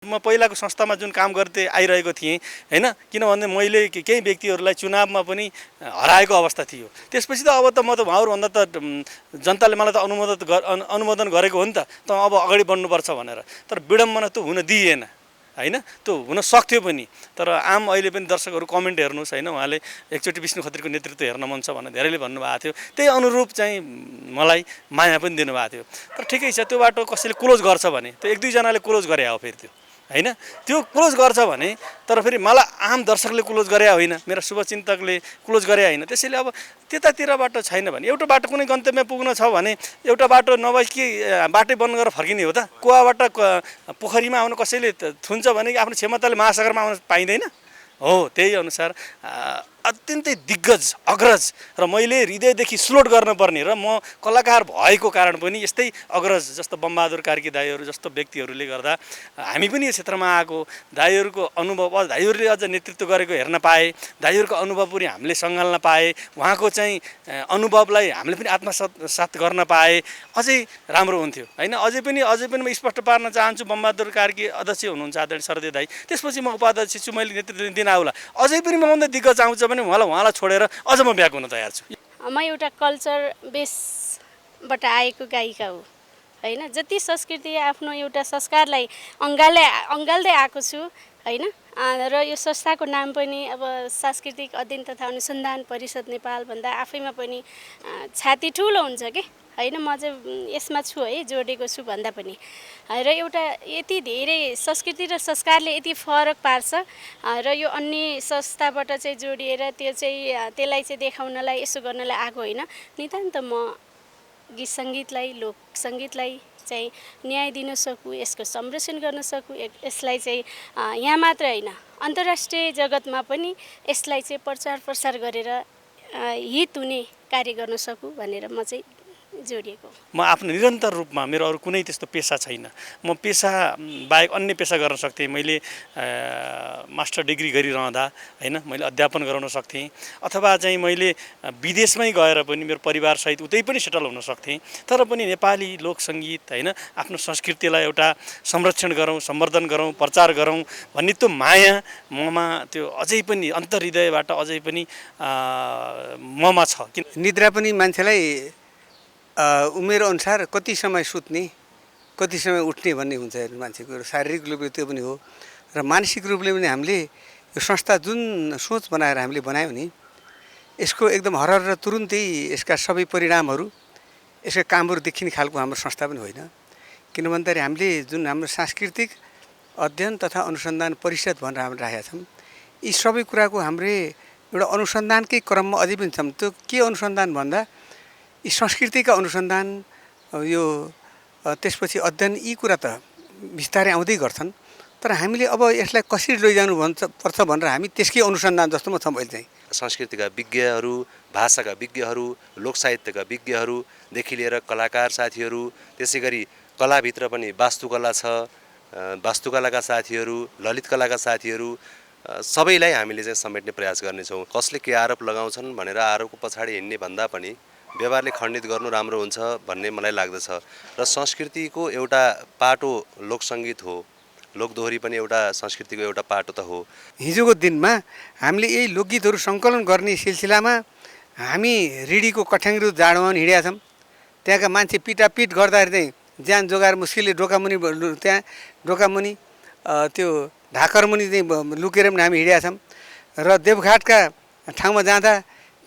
म पहिलाको संस्थामा जुन काम गर्दै आइरहेको थिएँ हैन, किनभने मैले केही व्यक्तिहरूलाई चुनावमा पनि हराएको अवस्था थियो। त्यसपछि त अब त म त उहाँहरूभन्दा त जनताले मलाई त अनुमोदन गरेको हो नि त अब अगाडि बढ्नुपर्छ भनेर। तर विडम्बना त हुन दिइएन हैन, त्यो हुन सक्थ्यो पनि। तर आम अहिले पनि दर्शकहरू कमेन्ट हेर्नुहोस् हैन, उहाँले एकचोटि विष्णु खत्रीको नेतृत्व हेर्न मन छ भनेर धेरैले भन्नुभएको थियो। त्यही अनुरूप चाहिँ मलाई माया पनि दिनुभएको थियो। तर ठिकै छ, त्यो बाटो कसैले क्लोज गर्छ भने त्यो एक दुईजनाले क्लोज गरे हो फेरि त्यो हैन, त्यो क्लोज गर्छ भने। तर फेरि मलाई आम दर्शकले क्लोज गरे होइन, मेरा शुभचिन्तकले क्लोज गरे होइन। त्यसैले अब त्यतातिरबाट छैन भने एउटा बाटो कुनै गन्तव्यमा पुग्न छ भने एउटा बाटो नभए के बाटै बन्द गरेर फर्किने हो त? कुवाबाट पोखरीमा आउन कसैले थुन्छ भने आफ्नो क्षमताले महासागरमा आउन पाइँदैन हो। त्यही अनुसार अत्यन्तै दिग्गज अग्रज र मैले हृदयदेखि स्लोट गर्नुपर्ने र म कलाकार भएको कारण पनि यस्तै अग्रज जस्तो बमबहादुर कार्की दाइहरू जस्तो व्यक्तिहरूले गर्दा हामी पनि यो क्षेत्रमा आएको, दाइहरूको अनुभव दाइहरूले अझ नेतृत्व गरेको हेर्न पाए, दाइहरूको अनुभव पनि हामीले सँगाल्न पाए, उहाँको चाहिँ अनुभवलाई हामीले पनि आत्मसात गर्न पाए अझै राम्रो हुन्थ्यो हैन। अझै पनि म स्पष्ट पार्न चाहन्छु, बमबहादुर कार्की अध्यक्ष हुनुहुन्छ आदरणीय शरदीय दाइ, त्यसपछि म उपाध्यक्ष छु, मैले नेतृत्व दिन आउला। अझै पनि मभन्दा दिग्गज आउँछ भने उहाँलाई छोडेर अझ म ब्याक हुन तयार छु। म एउटा कल्चर बेसबाट आएको गायिका हो हैन। जति संस्कृति आफ्नो एउटा संस्कारलाई अँगाल्दै आएको छु हैन। र यो संस्थाको नाम पनि अब सांस्कृतिक अध्ययन तथा अनुसन्धान परिषद नेपाल भन्दा आफैमा पनि छाती ठुलो हुन्छ के हैन। म चाहिँ यसमा छु है, जोडेको छु भन्दा पनि। र एउटा यति धेरै संस्कृति र संस्कारले यति फरक पार्छ र यो अन्य संस्थाबाट चाहिँ जोडिएर त्यसलाई चाहिँ देखाउनलाई यसो गर्नलाई आएको होइन। नितान्त म गीत सङ्गीतलाई लोक सङ्गीतलाई चाहिँ न्याय दिन सकूँ, यसको संरक्षण गर्न सकूँ, यसलाई चाहिँ यहाँ मात्र होइन अन्तर्राष्ट्रिय जगतमा पनि यसलाई चाहिँ प्रचार प्रसार गरेर हित हुने कार्य गर्न सकूँ भनेर म चाहिँ जोडिएको। म आफ्नो निरन्तर रूपमा मेरो अरू कुनै त्यस्तो पेसा छैन। म पेसा बाहेक अन्य पेसा गर्न सक्थेँ। मैले मास्टर डिग्री गरिरहँदा हैन मैले अध्यापन गराउन सक्थेँ, अथवा चाहिँ मैले विदेशमै गएर पनि मेरो परिवारसहित उतै पनि सेटल हुन सक्थेँ। तर पनि नेपाली लोकसङ्गीत हैन, आफ्नो संस्कृतिलाई एउटा संरक्षण गरौँ, सम्वर्धन गरौँ, प्रचार गरौँ भन्ने त्यो माया ममा त्यो अझै पनि अन्तर्हृदयबाट अझै पनि ममा छ। निद्रा पनि मान्छेलाई उमेर अनुसार कति समय सुत्ने कति समय उठ्ने भन्ने हुन्छ मान्छेको। शारीरिक रूपले त्यो पनि हो र मानसिक रूपले पनि हामीले यो संस्था जुन सोच बनाएर हामीले बनायौँ नि, यसको एकदम हरहर र तुरुन्तै यसका सबै परिणामहरू यसका कामहरू देखिने खालको हाम्रो संस्था पनि होइन। किन भन्दाखेरि हामीले जुन हाम्रो सांस्कृतिक अध्ययन तथा अनुसन्धान परिषद भनेर हामीले राखेका छौँ, यी सबै कुराको हाम्रो एउटा अनुसन्धानकै क्रममा अझै पनि छौँ। त्यो के अनुसन्धान भन्दा यी संस्कृतिका अनुसन्धान यो त्यसपछि अध्ययन यी कुरा त बिस्तारै आउँदै गर्छन्। तर हामीले अब यसलाई कसरी लैजानु पर्छ भनेर हामी त्यसकै अनुसन्धान जस्तोमा छौँ अहिले चाहिँ। संस्कृतिका विज्ञहरू, भाषाका विज्ञहरू, लोकसाहित्यका विज्ञहरूदेखि लिएर कलाकार साथीहरू, त्यसै गरी कलाभित्र पनि वास्तुकला छ, वास्तुकलाका साथीहरू, ललित कलाका साथीहरू, सबैलाई हामीले चाहिँ समेट्ने प्रयास गर्नेछौँ। कसले के आरोप लगाउँछन् भनेर आरोपको पछाडि हिँड्ने भन्दा पनि व्यवहारले खण्डित गर्नु राम्रो हुन्छ भन्ने मलाई लाग्दछ। र संस्कृतिको एउटा पाटो लोकसङ्गीत हो, लोकदोहोरी पनि एउटा संस्कृतिको एउटा पाटो त हो। हिजोको दिनमा हामीले यही लोकगीतहरू सङ्कलन गर्ने सिलसिलामा हामी रिडीको कठ्याङ्ग्रो जाडोमा पनि हिँडेका छौँ। त्यहाँका मान्छे पिटापिट गर्दाखेरि चाहिँ ज्यान जोगाएर मुस्किलले ढोकामुनि त्यो ढाकरमुनि चाहिँ लुकेर पनि हामी हिँडेका छौँ। र देवघाटका ठाउँमा जाँदा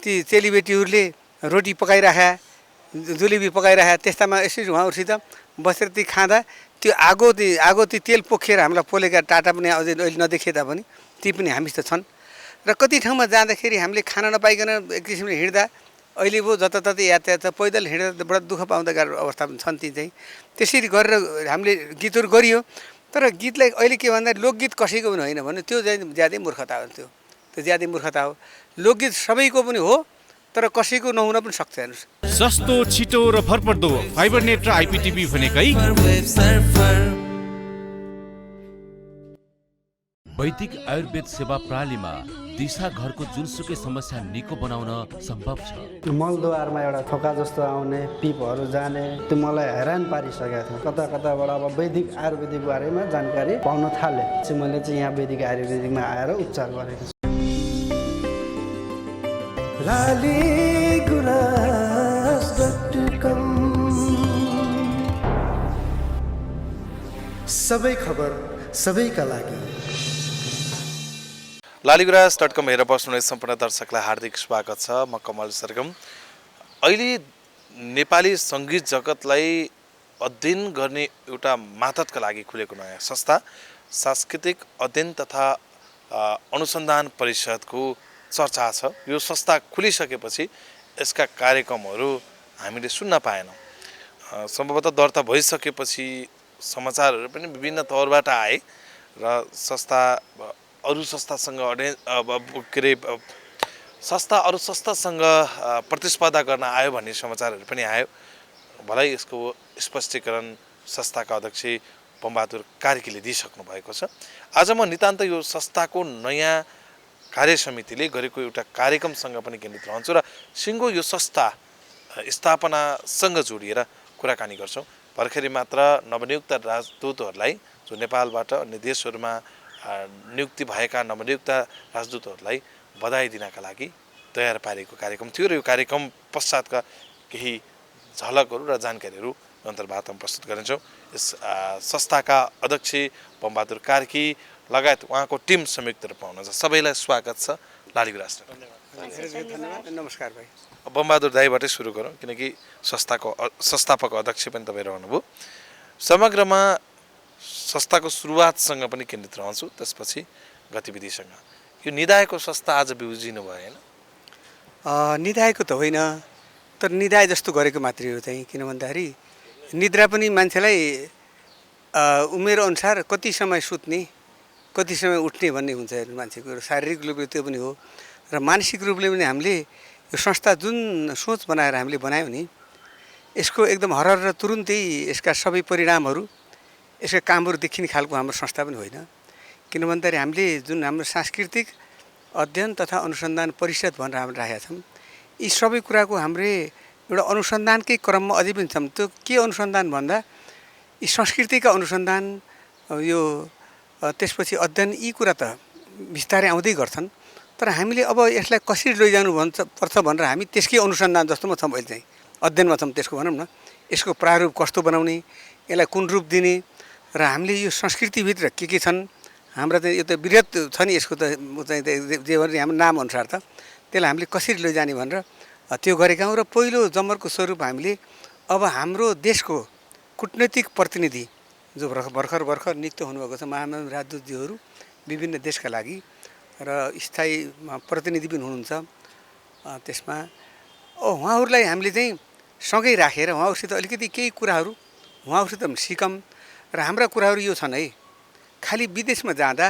ती चेलीबेटीहरूले रोटी पकाइराखा, जुलेबी पकाइराखा, त्यस्तामा यसरी उहाँहरूसित बसेर ती खाँदा त्यो आगो तेल पोखेर हामीलाई पोलेका टाटा पनि अझै अहिले नदेखिए तापनि ती पनि हामीसित छन्। र कति ठाउँमा जाँदाखेरि हामीले खाना नपाइकन एक किसिमले हिँड्दा अहिले पो जताततै यातायात पैदल हिँडेर बडा दुःख पाउँदा गाह्रो अवस्था पनि छन् ती चाहिँ। त्यसरी गरेर हामीले गीतहरू गरियो। तर गीतलाई अहिले के भन्दा लोकगीत कसैको पनि होइन भने त्यो चाहिँ ज्यादै मूर्खता हो। त्यो ज्यादै मूर्खता हो। लोकगीत सबैको पनि हो, तर कसैको नहुन पनि सक्छ। हेर्नुहोस्, सस्तो छिटो र भरपर्दो फाइबर नेट र आइपिटिभी भनेकै वैदिक आयुर्वेद सेवा प्रणालीमा दिशा घरको जुनसुकै समस्या निको बनाउन सम्भव छ। मलद्वारमा एउटा थोका जस्तो आउने, पिपहरू जाने, त्यो मलाई हैरान पारिसकेको थियो। कता कताबाट अब वैदिक आयुर्वेदिक बारेमा जानकारी पाउन थाले। मैले चाहिँ यहाँ वैदिक आयुर्वेदिकमा आएर उपचार गरेको छु। सबै खबर सबैका लागि। लालीगुराँस.com हेरेर बस्नुहुने सम्पूर्ण दर्शकलाई हार्दिक स्वागत छ। म कमल सरगम। अहिले नेपाली सङ्गीत जगतलाई अध्ययन गर्ने एउटा मातहतका लागि खुलेको नयाँ संस्था सांस्कृतिक अध्ययन तथा अनुसन्धान परिषदको चर्चा छ। यो संस्था खुलिसकेपछि यसका कार्यक्रमहरू हामीले सुन्न पाएनौँ। सम्भवतः दर्ता भइसकेपछि समाचारहरू पनि विभिन्न तौरबाट आए र संस्था अरू संस्थासँग संस्था अरू संस्थासँग प्रतिस्पर्धा गर्न आयो भन्ने समाचारहरू पनि आयो। भलै यसको स्पष्टीकरण संस्थाका अध्यक्ष बमबहादुर कार्कीले दिइसक्नु भएको छ। आज म नितान्त यो संस्थाको नयाँ कार्य समितिले गरेको एउटा कार्यक्रमसँग पनि केन्द्रित रहन्छु र सिङ्गो यो संस्था स्थापनासँग जोडिएर कुराकानी गर्छौँ। भर्खरै मात्र नवनियुक्त राजदूतहरूलाई जो नेपालबाट अन्य देशहरूमा नियुक्ति भएका नवनियुक्त राजदूतहरूलाई बधाई दिनका लागि तयार पारेको कार्यक्रम थियो र यो कार्यक्रम पश्चातका केही झलकहरू र जानकारीहरू अन्तर्वार्तामा प्रस्तुत गरिन्छौँ। यस संस्थाका अध्यक्ष बमबहादुर कार्की लगायत उहाँको टिम संयुक्त रूपमा हुनुहुन्छ। सबैलाई स्वागत छ लालीगुराँस। नमस्कार भाइ। बमबहादुर दाईबाटै सुरु गरौँ किनकि संस्थापक अध्यक्ष पनि तपाईँ रहनुभयो। समग्रमा संस्थाको सुरुवातसँग पनि केन्द्रित रहन्छु, त्यसपछि गतिविधिसँग। यो निधाएको संस्था आज बिउजिनु भएन? निधाएको त होइन, तर निधाए जस्तो गरेको मात्रै हो चाहिँ। किन भन्दाखेरि निद्रा पनि मान्छेलाई उमेरअनुसार कति समय सुत्ने कति समय उठ्ने भन्ने हुन्छ हेर्नु मान्छेको। शारीरिक रूपले त्यो पनि हो र मानसिक रूपले पनि हामीले यो संस्था जुन सोच बनाएर हामीले बनायौँ नि, यसको एकदम हरर र तुरुन्तै यसका सबै परिणामहरू यसका कामहरू देखिने खालको हाम्रो संस्था पनि होइन। किन भन्दाखेरि हामीले जुन हाम्रो सांस्कृतिक अध्ययन तथा अनुसन्धान परिषद भनेर हामीले राखेका छौँ, यी सबै कुराको हाम्रो एउटा अनुसन्धानकै क्रममा अझै पनि छौँ। त्यो के अनुसन्धान भन्दा यी संस्कृतिका अनुसन्धान, यो त्यसपछि अध्ययन, यी कुरा त बिस्तारै आउँदै गर्छन्। तर हामीले अब यसलाई कसरी लैजानु पर्छ भनेर हामी त्यसकै अनुसन्धान जस्तोमा छौँ। अहिले चाहिँ अध्ययनमा छौँ त्यसको, भनौँ न यसको प्रारूप कस्तो बनाउने, यसलाई कुन रूप दिने र हामीले यो संस्कृतिभित्र के छन् हाम्रा चाहिँ यो त वृहत छ नि, यसको त चाहिँ जे भने हाम्रो नामअनुसार त त्यसलाई हामीले कसरी लैजाने भनेर त्यो गरेका हौँ। र पहिलो जमरको स्वरूप हामीले अब हाम्रो देशको कूटनैतिक प्रतिनिधि जो भर्खर नियुक्त हुनुभएको छ, महामहिम राजदूतजीहरू विभिन्न देशका लागि र स्थायी प्रतिनिधि पनि हुनुहुन्छ त्यसमा, उहाँहरूलाई हामीले चाहिँ सँगै राखेर उहाँहरूसित अलिकति केही कुराहरू उहाँहरूसित सिकौँ। र हाम्रा कुराहरू यो छन् है, खालि विदेशमा जाँदा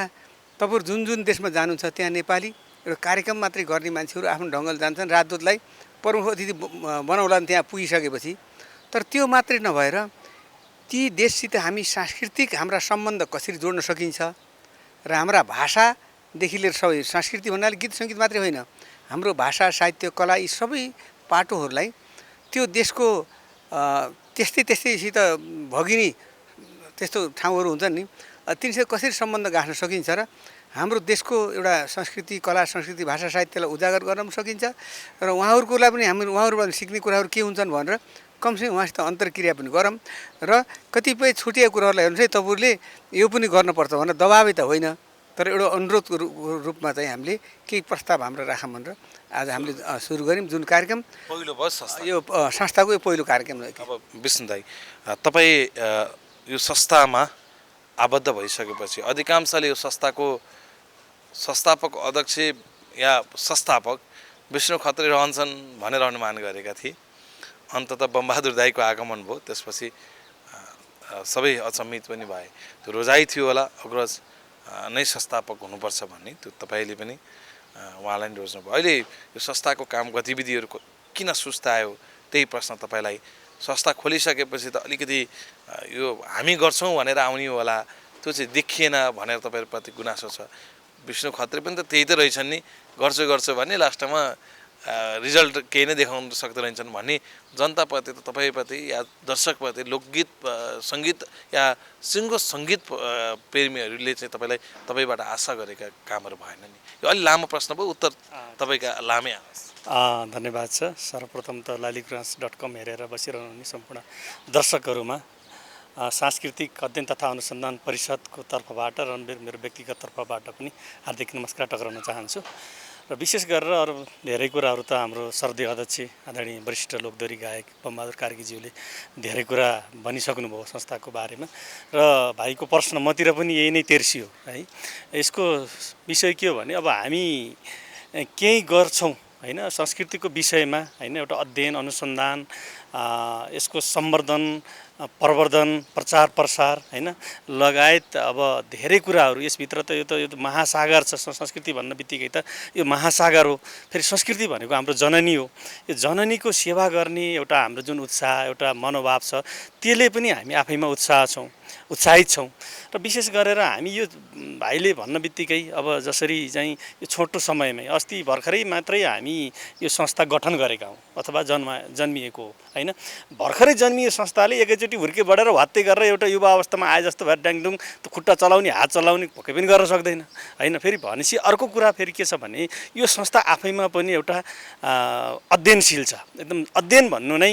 तपाईँहरू जुन जुन देशमा जानुहुन्छ त्यहाँ नेपाली एउटा कार्यक्रम मात्रै गर्ने मान्छेहरू आफ्नो ढङ्गले जान्छन्, राजदूतलाई प्रमुख अतिथि बनाउलान् त्यहाँ पुगिसकेपछि। तर त्यो मात्रै नभएर ती देशसित हामी सांस्कृतिक हाम्रा सम्बन्ध कसरी जोड्न सकिन्छ र हाम्रा भाषादेखि लिएर सबै संस्कृति भन्नाले गीत सङ्गीत मात्रै होइन, हाम्रो भाषा साहित्य कला यी सबै पाटोहरूलाई त्यो देशको त्यस्तैसित भगिनी त्यस्तो ठाउँहरू हुन्छन् नि, तिनीसँग कसरी सम्बन्ध गाँच्न सकिन्छ र हाम्रो देशको एउटा संस्कृति कला संस्कृति भाषा साहित्यलाई उजागर गर्न पनि सकिन्छ र उहाँहरूकोलाई पनि हामी उहाँहरूबाट सिक्ने कुराहरू के हुन्छन् भनेर कमसेकम उहाँसित अन्तर्क्रिया पनि गरौँ र कतिपय छुटिया कुराहरूलाई हेर्नुहोस् है तपाईँहरूले यो पनि गर्नुपर्छ भनेर दबाबै त होइन, तर एउटा अनुरोधको रूपमा चाहिँ हामीले केही प्रस्ताव हाम्रो राखौँ भनेर आज हामीले सुरु गऱ्यौँ। जुन कार्यक्रम पहिलो भयो संस्था, यो संस्थाको यो पहिलो कार्यक्रम हो। अब विष्णु दाई, तपाईँ यो संस्थामा आबद्ध भइसकेपछि अधिकांशले यो संस्थाको संस्थापक अध्यक्ष या संस्थापक विष्णु खत्री रहन्छन् भनेर अनुमान गरेका थिए। अन्ततः बमबहादुर दाईको आगमन भयो, त्यसपछि सबै अचम्मित पनि भए। त्यो रोजाइ थियो होला अग्रज नै संस्थापक हुनुपर्छ भन्ने, त्यो तपाईँले पनि उहाँलाई नि रोज्नुभयो। अहिले यो संस्थाको काम गतिविधिहरू किन सुस्तायो त्यही प्रश्न तपाईँलाई। संस्था खोलिसकेपछि त अलिकति यो हामी गर्छौँ भनेर आउने होला, त्यो चाहिँ देखिएन भनेर तपाईँहरूप्रति गुनासो छ। विष्णु खत्री पनि त त्यही त रहेछन् नि, गर्छु भने लास्टमा रिजल्ट केही नै देखाउन सक्दैनछन् भन्ने जनताप्रति त तपाईँप्रति या दर्शकप्रति लोकगीत सङ्गीत या सिङ्गो सङ्गीत प्रेमीहरूले चाहिँ तपाईँबाट आशा गरेका कामहरू भएन नि। यो अलि लामो प्रश्न भयो, उत्तर तपाईँका लामै आओस्। धन्यवाद छ। सर्वप्रथम त लालीगुराँस.com हेरेर बसिरहनु सम्पूर्ण दर्शकहरूमा सांस्कृतिक अध्ययन तथा अनुसन्धान परिषदको तर्फबाट र मेरो व्यक्तिगत तर्फबाट पनि हार्दिक नमस्कार टक्राउन चाहन्छु। र विशेष गरेर अरू धेरै कुराहरू त हाम्रो सर्दी अध्यक्ष आदरणीय वरिष्ठ लोकदोरी गायक बमबहादुर कार्कीज्यूले धेरै कुरा भनिसक्नुभयो संस्थाको बारेमा र भाइको प्रश्न मतिर पनि यही नै तेर्सियो है। यसको विषय के हो भने अब हामी केही गर्छौँ हैन संस्कृतिको विषयमा हैन, एउटा अध्ययन अनुसन्धान यसको सम्वर्धन प्रवर्धन प्रचार प्रसार हैन लगायत अब धेरै कुराहरू यसभित्र त यो त महासागर छ। संस्कृति भन्न बित्तिकै त यो महासागर हो। फेरि संस्कृति भनेको हाम्रो जननी हो। यो जननीको सेवा गर्ने एउटा हाम्रो जुन उत्साह एउटा मनोभाव छ त्यसले पनि हामी आफैमा उत्साहित छौँ। र विशेष गरेर हामी यो भाइले भन्न बित्तिकै अब जसरी चाहिँ यो छोटो समयमै अस्ति भर्खरै मात्रै हामी यो संस्था गठन गरेका हौँ अथवा जन्मिएको हो हैन। भर्खरै जन्मियो संस्थाले एकैचोटि हुर्के बढेर वात्तै गरेर एउटा युवा अवस्थामा आए जस्तो भएर ड्याङडुङ खुट्टा चलाउने हात चलाउने पक्कै पनि गर्न सक्दैन हैन। फेरि भनेपछि अर्को कुरा फेरि के छ भने यो संस्था आफैमा पनि एउटा अध्ययनशील छ। एकदम अध्ययन भन्नु नै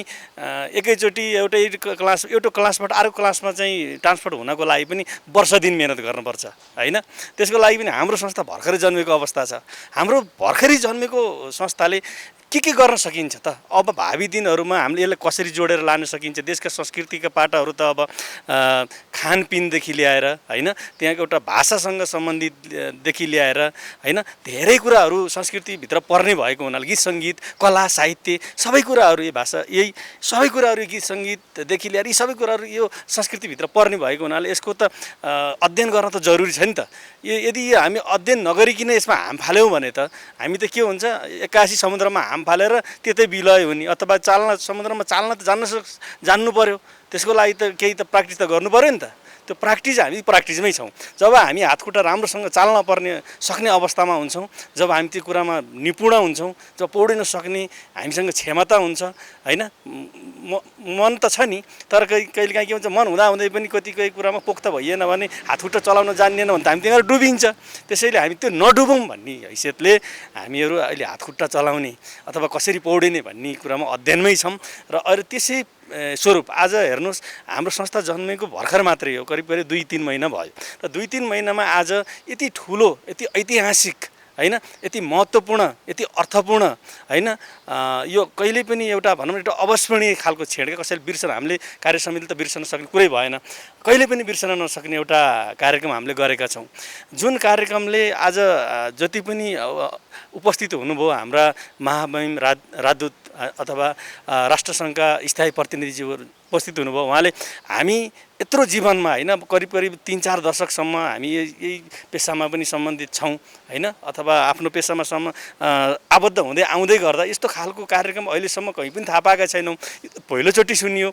एकैचोटि एउटा क्लासबाट अर्को क्लासमा चाहिँ ट्रान्सफर हुनको लागि पनि वर्ष दिन मेहनत गर्नुपर्छ हैन। त्यसको लागि पनि हाम्रो संस्था भर्खरै जन्मेको अवस्था छ। हाम्रो भर्खरै जन्मेको संस्थाले के गर्न सकिन्छ त? अब भावी दिनहरूमा हामीले यसलाई कसरी जोडेर लान सकिन्छ? देशका संस्कृतिका पाटाहरू त अब खानपिनदेखि ल्याएर हैन, त्यहाँको एउटा भाषासँग सम्बन्धितदेखि ल्याएर हैन धेरै कुराहरू संस्कृतिभित्र पर्ने भएको हुनाले गीत सङ्गीत कला साहित्य सबै कुराहरू यो भाषा यही सबै कुराहरू गीत सङ्गीतदेखि लिएर यी सबै कुराहरू यो संस्कृतिभित्र पर्ने भएको हुनाले यसको त अध्ययन गर्न त जरुरी छ नि त। यदि हामी अध्ययन नगरिकन यसमा हाम फाल्यौँ भने त हामी त के हुन्छ 81 समुद्रमा हाम फालेर त्यतै विलय हुने अथवा समुद्रमा चाल्न त जान्नु पर्यो। त्यसको लागि त केही त प्र्याक्टिस त गर्नु पर्यो नि त। त्यो हामी प्र्याक्टिसमै छौँ। जब हामी हातखुट्टा राम्रोसँग चाल्न सक्ने अवस्थामा हुन्छौँ, जब हामी त्यो कुरामा निपुण हुन्छौँ, जब पौडिन सक्ने हामीसँग क्षमता हुन्छ हैन। मन त छ नि, तर कहिलेकाहीँ के हुन्छ मन हुँदै पनि कतिपय कुरामा पोख्त भइएन भने हातखुट्टा चलाउन जान्दैन भने त हामी त्यहाँ डुबिन्छ। त्यसैले हामी त्यो नडुबौँ भन्ने हैसियतले हामीहरू अहिले हातखुट्टा चलाउने अथवा कसरी पौडिने भन्ने कुरामा अध्ययनमै छौँ। र अहिले त्यसै स्वरूप आज हेर्नुहोस् हाम्रो संस्था जन्मेको भर्खर मात्रै हो, करिब 2-3 महिना भयो। र 2-3 महिनामा आज यति ठुलो यति ऐतिहासिक हैन, यति महत्त्वपूर्ण यति अर्थपूर्ण हैन, यो कहिले पनि एउटा भनौँ एउटा अविस्मरणीय खालको छेड कसैले बिर्सन हामीले कार्य समितिले त बिर्सन सक्ने कुरै भएन, कहिले पनि बिर्सन नसक्ने एउटा कार्यक्रम हामीले गरेका छौँ। जुन कार्यक्रमले आज जति पनि उपस्थित हुनुभयो हाम्रा महामहिम राजदूत अथवा राष्ट्रसङ्घका स्थायी प्रतिनिधिज्यूहरू उपस्थित हुनुभयो। उहाँले हामी यत्रो जीवनमा हैन करिब 3-4 दशकसम्म हामी यही पेसामा पनि सम्बन्धित छौँ हैन, अथवा आफ्नो पेसामा आबद्ध हुँदै आउँदै गर्दा यस्तो खालको कार्यक्रम अहिलेसम्म कहीँ पनि थाहा पाएका छैनौँ। पहिलोचोटि सुनियो।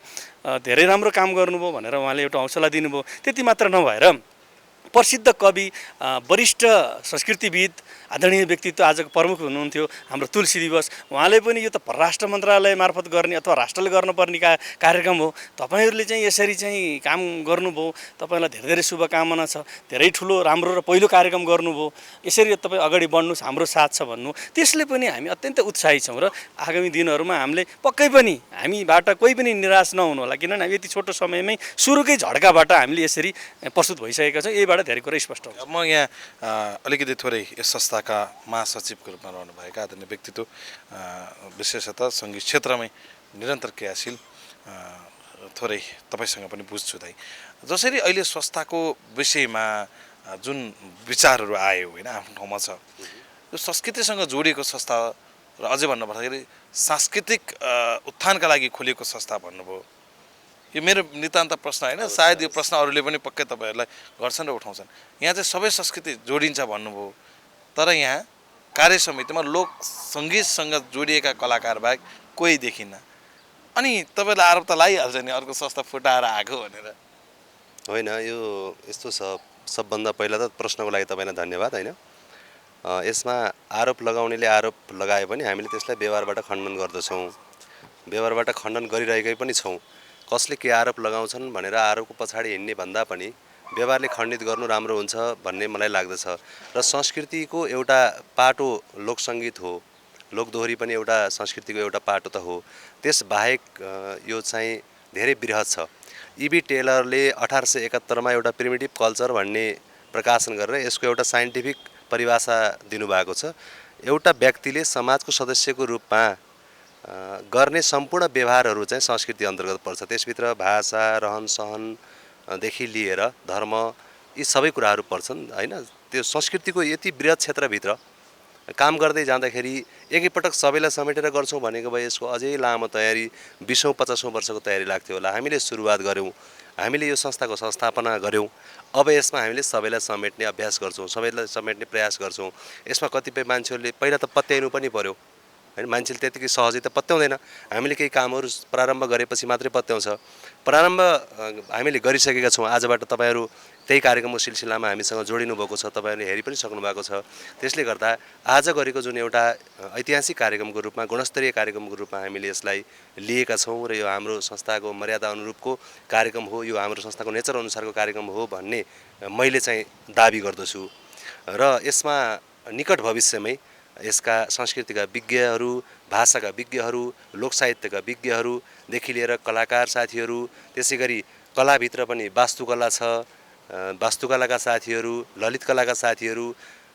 धेरै राम्रो काम गर्नुभयो भनेर उहाँले एउटा हौसला दिनुभयो। त्यति मात्र नभएर प्रसिद्ध कवि वरिष्ठ संस्कृतिविद आदरणीय व्यक्तित्व आजको प्रमुख हुनुहुन्थ्यो हाम्रो तुलसी दिवस। उहाँले पनि यो त परराष्ट्र मन्त्रालय मार्फत गर्ने अथवा राष्ट्रले गर्नुपर्ने कार्यक्रम हो, तपाईँहरूले चाहिँ यसरी चाहिँ काम गर्नुभयो, तपाईँलाई धेरै धेरै शुभकामना छ, धेरै ठुलो राम्रो र पहिलो कार्यक्रम गर्नुभयो, यसरी तपाईँ अगाडि बढ्नुहोस्, हाम्रो साथ छ भन्नु। त्यसले पनि हामी अत्यन्त उत्साहित छौँ र आगामी दिनहरूमा हामीले पक्कै पनि हामीबाट कोही पनि निराश नहुनु होला, किनभने हामी यति छोटो समयमै सुरुकै झड्काबाट हामीले यसरी प्रस्तुत भइसकेका छौँ। यहीबाट धेरै कुरा स्पष्ट हुन्छ। म यहाँ अलिकति थोरै यस संस्थाका महासचिवको रूपमा रहनुभएका आदरणीय व्यक्तित्व, विशेषतः सङ्गीत क्षेत्रमै निरन्तर क्रियाशील, थोरै तपाईँसँग पनि बुझ्छु दाइ। जसरी अहिले संस्थाको विषयमा जुन विचारहरू आयो होइन आफ्नो ठाउँमा छ, यो संस्कृतिसँग जोडिएको संस्था र अझै भन्नुपर्दाखेरि सांस्कृतिक उत्थानका लागि खोलिएको संस्था भन्नुभयो। यो मेरो नितान्त प्रश्न होइन, सायद यो प्रश्न अरूले पनि पक्कै तपाईँहरूलाई गर्छन् र उठाउँछन्। यहाँ चाहिँ सबै संस्कृति जोडिन्छ भन्नुभयो, तर यहाँ कार्य समितिमा लोक सङ्गीतसँग जोडिएका कलाकार बाहेक कोही देखिन्न। अनि तपाईँलाई आरोप त लगाइहाल्छ नि अर्को संस्था फुटाएर आएको भनेर। होइन यो यस्तो छ, सबभन्दा पहिला त प्रश्नको लागि तपाईँलाई धन्यवाद। होइन यसमा आरोप लगाउनेले आरोप लगाए पनि हामीले त्यसलाई व्यवहारबाट खण्डन गर्दछौँ, व्यवहारबाट खण्डन गरिरहेकै पनि छौँ। कसले के आरोप लगाउँछन् भनेर आरोपको पछाडि हिँड्ने भन्दा पनि व्यवहारले खण्डित गर्नु राम्रो हुन्छ भन्ने मलाई लाग्दछ। र संस्कृतिको एउटा पाटो लोकसङ्गीत हो, लोकदोहोरी पनि एउटा संस्कृतिको एउटा पाटो त हो। त्यसबाहेक यो चाहिँ धेरै बृहत छ। इबी टेलरले 1871 मा एउटा प्रिमिटिभ कल्चर भन्ने प्रकाशन गरेर यसको एउटा साइन्टिफिक परिभाषा दिनुभएको छ। एउटा व्यक्तिले समाजको सदस्यको रूपमा गर्ने सम्पूर्ण व्यवहारहरू चाहिँ संस्कृति अन्तर्गत पर्छ। त्यसभित्र भाषा, रहनसहनदेखि लिएर धर्म, यी सबै कुराहरू पर्छन्। होइन त्यो संस्कृतिको यति बृहत क्षेत्रभित्र काम गर्दै जाँदाखेरि एकैपटक सबैलाई समेटेर गर्छौँ भनेको भए यसको अझै लामो तयारी 20औं-50औं वर्षको तयारी लाग्थ्यो होला। हामीले सुरुवात गऱ्यौँ, हामीले यो संस्थाको संस्थापना गऱ्यौँ। अब यसमा हामीले सबैलाई समेट्ने अभ्यास गर्छौँ, सबैलाई समेट्ने प्रयास गर्छौँ। यसमा कतिपय मान्छेहरूले पहिला त पत्याइनु पनि पर्यो। होइन मान्छेले त्यतिकै सहजै त पत्याउँदैन। हामीले केही कामहरू प्रारम्भ गरेपछि मात्रै पत्याउँछ। प्रारम्भ हामीले गरिसकेका छौँ। आजबाट तपाईँहरू त्यही कार्यक्रमको सिलसिलामा हामीसँग जोडिनु भएको छ, तपाईँहरूले हेरि पनि सक्नु भएको छ। त्यसले गर्दा आज गरेको जुन एउटा ऐतिहासिक कार्यक्रमको रूपमा, गुणस्तरीय कार्यक्रमको रूपमा हामीले यसलाई लिएका छौँ र यो हाम्रो संस्थाको मर्यादा अनुरूपको कार्यक्रम हो, यो हाम्रो संस्थाको नेचर अनुसारको कार्यक्रम हो भन्ने मैले चाहिँ दाबी गर्दछु। र यसमा निकट भविष्यमै यसका संस्कृतिका विज्ञहरू, भाषाका विज्ञहरू, लोकसाहित्यका विज्ञहरूदेखि लिएर कलाकार साथीहरू, त्यसै गरी कलाभित्र पनि वास्तुकला छ, वास्तुकलाका साथीहरू, ललित कलाका साथीहरू,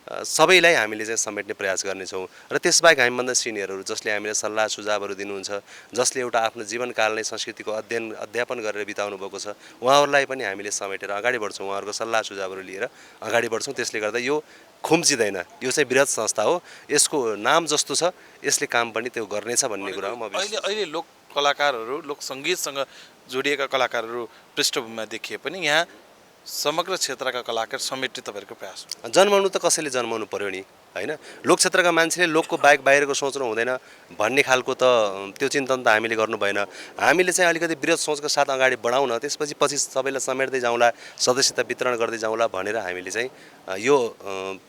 सबैलाई हामीले चाहिँ समेट्ने प्रयास गर्नेछौँ। र त्यसबाहेक हामीभन्दा सिनियरहरू जसले हामीलाई सल्लाह सुझावहरू दिनुहुन्छ, जसले एउटा आफ्नो जीवनकाल नै संस्कृतिको अध्यापन गरेर बिताउनु भएको छ, उहाँहरूलाई पनि हामीले समेटेर अगाडि बढ्छौँ, उहाँहरूको सल्लाह सुझावहरू लिएर अगाडि बढ्छौँ। त्यसले गर्दा यो खुम्चिँदैन, यो चाहिँ बृहत संस्था हो। यसको नाम जस्तो छ यसले काम पनि त्यो गर्नेछ भन्ने कुरा हो। म अहिले लोक कलाकारहरू, लोक सङ्गीतसँग जोडिएका कलाकारहरू पृष्ठभूमिमा देखिए पनि यहाँ समग्र क्षेत्रका कलाकार समेट्ने तपाईँहरूको प्रयास? जन्माउनु त कसैले जन्माउनु पर्यो नि, होइन? लोक क्षेत्रका मान्छेले लोकको बाहेक बाहिरको सोच्नु हुँदैन भन्ने खालको त त्यो चिन्तन त हामीले गर्नु भएन। हामीले चाहिँ अलिकति बृहत सोचका साथ अगाडि बढाउँ न, त्यसपछि सबैलाई समेट्दै जाउँला, सदस्यता वितरण गर्दै जाउँला भनेर हामीले चाहिँ यो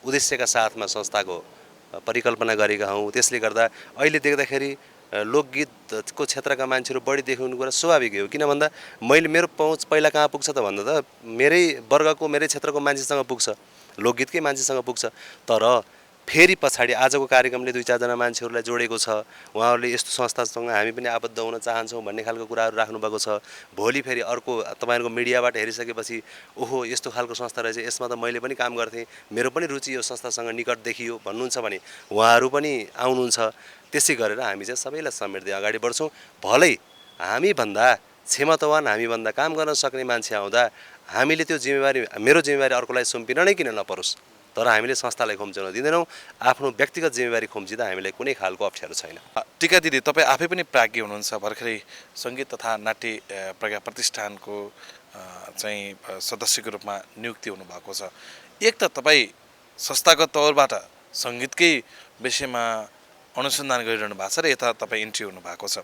उद्देश्यका साथमा संस्थाको परिकल्पना गरेका हौँ। त्यसले गर्दा अहिले देख्दाखेरि लोकगीतको क्षेत्रका मान्छेहरू बढी देखिनु कुरा स्वाभाविक हो। किन भन्दा मेरो पहुँच पहिला कहाँ पुग्छ त भन्दा त मेरै वर्गको, मेरै क्षेत्रको मान्छेसँग पुग्छ, लोकगीतकै मान्छेसँग पुग्छ। तर फेरि पछाडि आजको कार्यक्रमले 2-4 जना मान्छेहरूलाई जोडेको छ। उहाँहरूले यस्तो संस्थासँग हामी पनि आबद्ध हुन चाहन्छौँ भन्ने खालको कुराहरू राख्नुभएको छ। भोलि फेरि अर्को तपाईँहरूको मिडियाबाट हेरिसकेपछि ओहो यस्तो खालको संस्था रहेछ, यसमा त मैले पनि काम गर्थेँ, मेरो पनि रुचि यो संस्थासँग निकट देखियो भन्नुहुन्छ भने उहाँहरू पनि आउनुहुन्छ। त्यसै गरेर हामी चाहिँ सबैलाई समेट्दै अगाडि बढ्छौँ। भलै हामीभन्दा क्षमतावान, हामीभन्दा काम गर्न सक्ने मान्छे आउँदा हामीले त्यो जिम्मेवारी, मेरो जिम्मेवारी अर्कोलाई सुम्पिन नै किन नपरोस्, तर हामीले संस्थालाई खुम्चाउन दिँदैनौँ। आफ्नो व्यक्तिगत जिम्मेवारी खुम्चिँदा हामीलाई कुनै खालको अप्ठ्यारो छैन। टीका दिदी, तपाईँ आफै पनि प्राज्ञ हुनुहुन्छ, भर्खरै सङ्गीत तथा नाट्य प्रज्ञा प्रतिष्ठानको चाहिँ सदस्यको रूपमा नियुक्ति हुनुभएको छ। एक त तपाईँ संस्थागत तौरबाट सङ्गीतकै विषयमा अनुसन्धान गरिरहनु भएको छ र यता तपाईँ इन्ट्री हुनुभएको छ।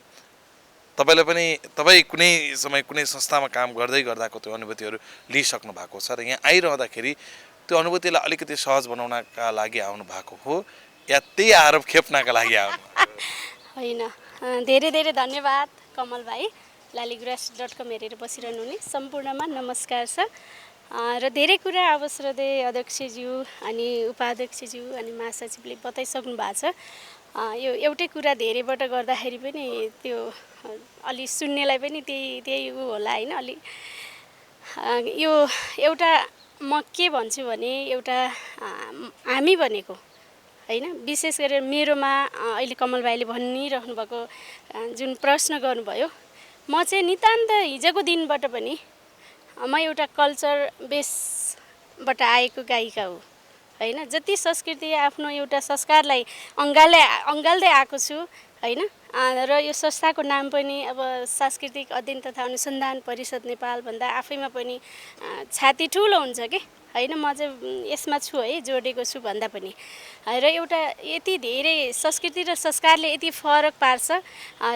तपाईँलाई पनि तपाईँ कुनै समय कुनै संस्थामा काम गर्दै गर्दाको त्यो अनुभूतिहरू लिइसक्नु भएको छ र यहाँ आइरहँदाखेरि त्यो अनुभूतिलाई अलिकति सहज बनाउनका लागि आउनु भएको हो या त्यही आरोप खेप्नका लागि आउनु? होइन, धेरै धेरै धन्यवाद कमल भाइ। लालीगुराँस.com हेरेर बसिरहनु हुने सम्पूर्णमा नमस्कार छ। र धेरै कुरा अब श्रद्धेय अध्यक्षज्यू अनि उपाध्यक्षज्यू अनि महासचिवले बताइसक्नु भएको छ। यो एउटै कुरा धेरैबाट गर्दाखेरि पनि त्यो अलि सुन्नेलाई पनि त्यही होला, होइन? अलि यो एउटा म के भन्छु भने एउटा हामी भनेको, होइन, विशेष गरेर मेरोमा अहिले कमल भाइले भनिरहनु भएको जुन प्रश्न गर्नुभयो, म चाहिँ नितान्त हिजोको दिनबाट पनि म एउटा कल्चर बेसबाट आएको गायिका हो, होइन? जति संस्कृति आफ्नो एउटा संस्कारलाई अँगाल्दै आएको छु, होइन? र यो संस्थाको नाम पनि अब सांस्कृतिक अध्ययन तथा अनुसन्धान परिषद नेपाल भन्दा आफैमा पनि छाती ठुलो हुन्छ के, होइन म चाहिँ यसमा छु है, जोडेको छु भन्दा पनि। र एउटा यति धेरै संस्कृति र संस्कारले यति फरक पार्छ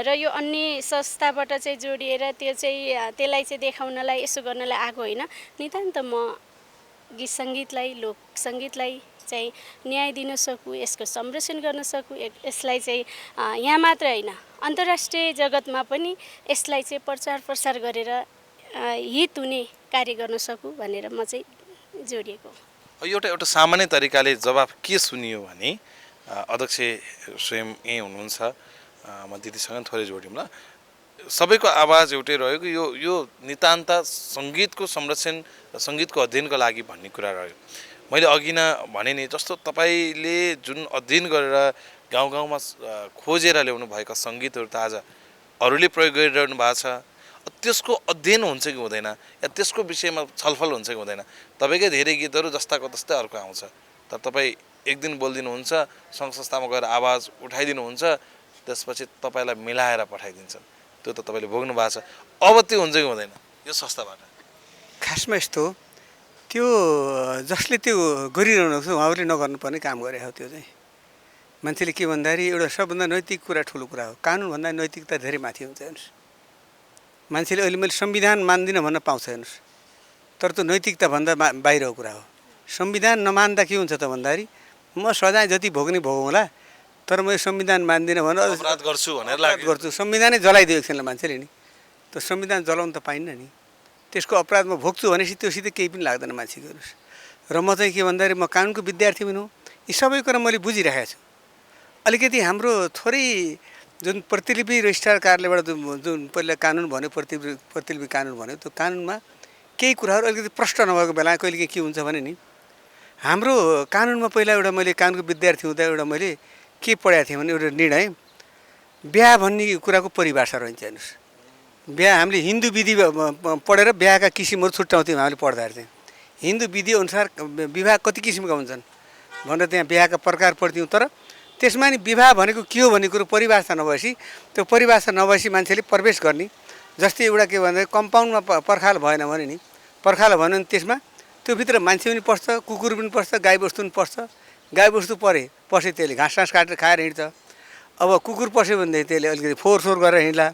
र यो अन्य संस्थाबाट चाहिँ जोडिएर त्यसलाई चाहिँ देखाउनलाई यसो गर्नलाई आएको होइन। नितान्त म गीत सङ्गीतलाई, लोक सङ्गीतलाई चाहिँ न्याय दिन सकूँ, यसको संरक्षण गर्न सकूँ, यसलाई चाहिँ यहाँ मात्र होइन अन्तर्राष्ट्रिय जगतमा पनि यसलाई चाहिँ प्रचार प्रसार गरेर हित हुने कार्य गर्न सकूँ भनेर म चाहिँ जोडिएको। एउटा सामान्य तरिकाले जवाफ के सुनियो भने अध्यक्ष स्वयं यहीँ हुनुहुन्छ, म दिदीसँग थोरै जोड्यौँ ल। सबैको आवाज एउटै रहेको यो नितान्त सङ्गीतको संरक्षण र सङ्गीतको अध्ययनको लागि भन्ने कुरा रह्यो। मैले अघि नै भने नि जस्तो तपाईँले जुन अध्ययन गरेर गाउँ गाउँमा खोजेर ल्याउनु भएका सङ्गीतहरू त आज अरूले प्रयोग गरिरहनु भएको छ, त्यसको अध्ययन हुन्छ कि हुँदैन या त्यसको विषयमा छलफल हुन्छ कि हुँदैन। तपाईँकै धेरै गीतहरू जस्ताको तस्तै अर्को आउँछ, तर तपाईँ एक दिन बोलिदिनुहुन्छ, सङ्घ संस्थामा गएर आवाज उठाइदिनुहुन्छ, त्यसपछि तपाईँलाई मिलाएर पठाइदिन्छ। त्यो त तपाईँले भोग्नु भएको छ। अब त्यो हुन्छ कि हुँदैन यो संस्थाबाट? खासमा यस्तो हो, त्यो जसले त्यो गरिरहनु छ उहाँहरूले नगर्नुपर्ने काम गरे हो। त्यो चाहिँ मान्छेले के भन्दाखेरि एउटा सबभन्दा नैतिक कुरा ठुलो कुरा हो। कानुनभन्दा नैतिकता धेरै माथि हुन्छ हेर्नुहोस्। मान्छेले अहिले मैले संविधान मान्दिनँ भन्न पाउँछ हेर्नुहोस्, तर त्यो नैतिकताभन्दा बाहिरको कुरा हो। संविधान नमान्दा के हुन्छ त भन्दाखेरि म सजाय जति भोग्ने भोगौँला, तर म यो संविधान मान्दिनँ भनेर अपराध गर्छु भनेर लाग्यो। गर्छु। संविधानै जलाइदियो एकछिनलाई मान्छेले नि, त्यो संविधान जलाउनु त पाइन्न नि। त्यसको अपराध म भोग्छु भनेपछि त्योसित केही पनि लाग्दैन मान्छेको हेर्नुहोस्। र म चाहिँ के भन्दाखेरि म कानुनको विद्यार्थी पनि हो, यी सबै कुरा मैले बुझिरहेको छु। अलिकति हाम्रो थोरै जुन प्रतिलिपि रजिस्ट्रार कार्यालयबाट जुन पहिला कानुन भन्यो, प्रतिलिपि कानुन भन्यो, त्यो कानुनमा केही कुराहरू अलिकति प्रष्ट नभएको बेला कहिले के हुन्छ भने नि, हाम्रो कानुनमा पहिला एउटा मैले कानुनको विद्यार्थी हुँदा एउटा मैले के पढाएको थिएँ भने एउटा निर्णय, बिहा भन्ने कुराको परिभाषा रहन्छ हेर्नुहोस्। बिहा हामीले हिन्दू विधि पढेर बिहाका किसिमहरू छुट्याउँथ्यौँ हामीले पढ्दाखेरि चाहिँ। हिन्दू विधि अनुसार विवाह कति किसिमका हुन्छन् भनेर त्यहाँ बिहाका प्रकार पढ्थ्यौँ, तर त्यसमा नि विवाह भनेको के हो भन्ने कुरो परिभाषा नभएपछि, त्यो परिभाषा नभएपछि मान्छेले प्रवेश गर्ने। जस्तै एउटा के भन्दा कम्पाउन्डमा पर्खाल भएन भने नि, पर्खाल भएन भने त्यसमा त्योभित्र मान्छे पनि पस्छ, कुकुर पनि पस्छ, गाईबस्तु पनि पस्छ। गाईबस्तु पछि त्यसले घाँस काटेर खाएर हिँड्छ। अब कुकुर पस्यो भनेदेखि त्यसले अलिकति फोहोर गरेर हिँड्ला।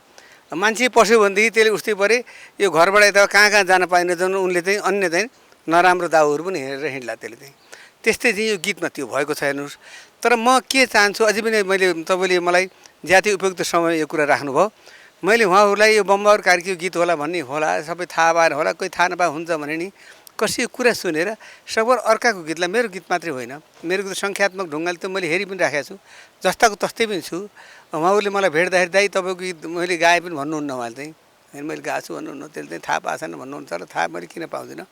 मान्छे पस्यो भनेदेखि त्यसले उस्तै परे यो घरबाट यता कहाँ कहाँ जान पाइने जन उनले चाहिँ अन्य चाहिँ नराम्रो दाउहरू पनि हेरेर हिँड्ला त्यसले चाहिँ। त्यस्तै चाहिँ यो गीतमा त्यो भएको छ हेर्नुहोस्। तर म के चाहन्छु, अझै पनि मैले तपाईँले मलाई ज्यादै उपयुक्त समय यो कुरा राख्नुभयो, मैले उहाँहरूलाई यो बम्बावर कार्कीको गीत होला भन्ने होला, सबै थाहा भएर होला, कोही थाहा नभए हुन्छ भने नि कसैको कुरा सुनेर सबर अर्काको गीतलाई, मेरो गीत मात्रै होइन, मेरो गीत सङ्ख्यात्मक ढङ्गले त मैले हेरि पनि राखेको छु, जस्ताको तस्तै पनि छु। उहाँहरूले मलाई भेट्दाखेरि दाइ तपाईँको गीत मैले गाएँ पनि भन्नुहुन्न, उहाँले चाहिँ होइन मैले गाएको छु भन्नुहुन्न, त्यसले चाहिँ थाहा पाएको छैन भन्नुहुन्छ। र थाहा मैले किन पाउँदिनँ,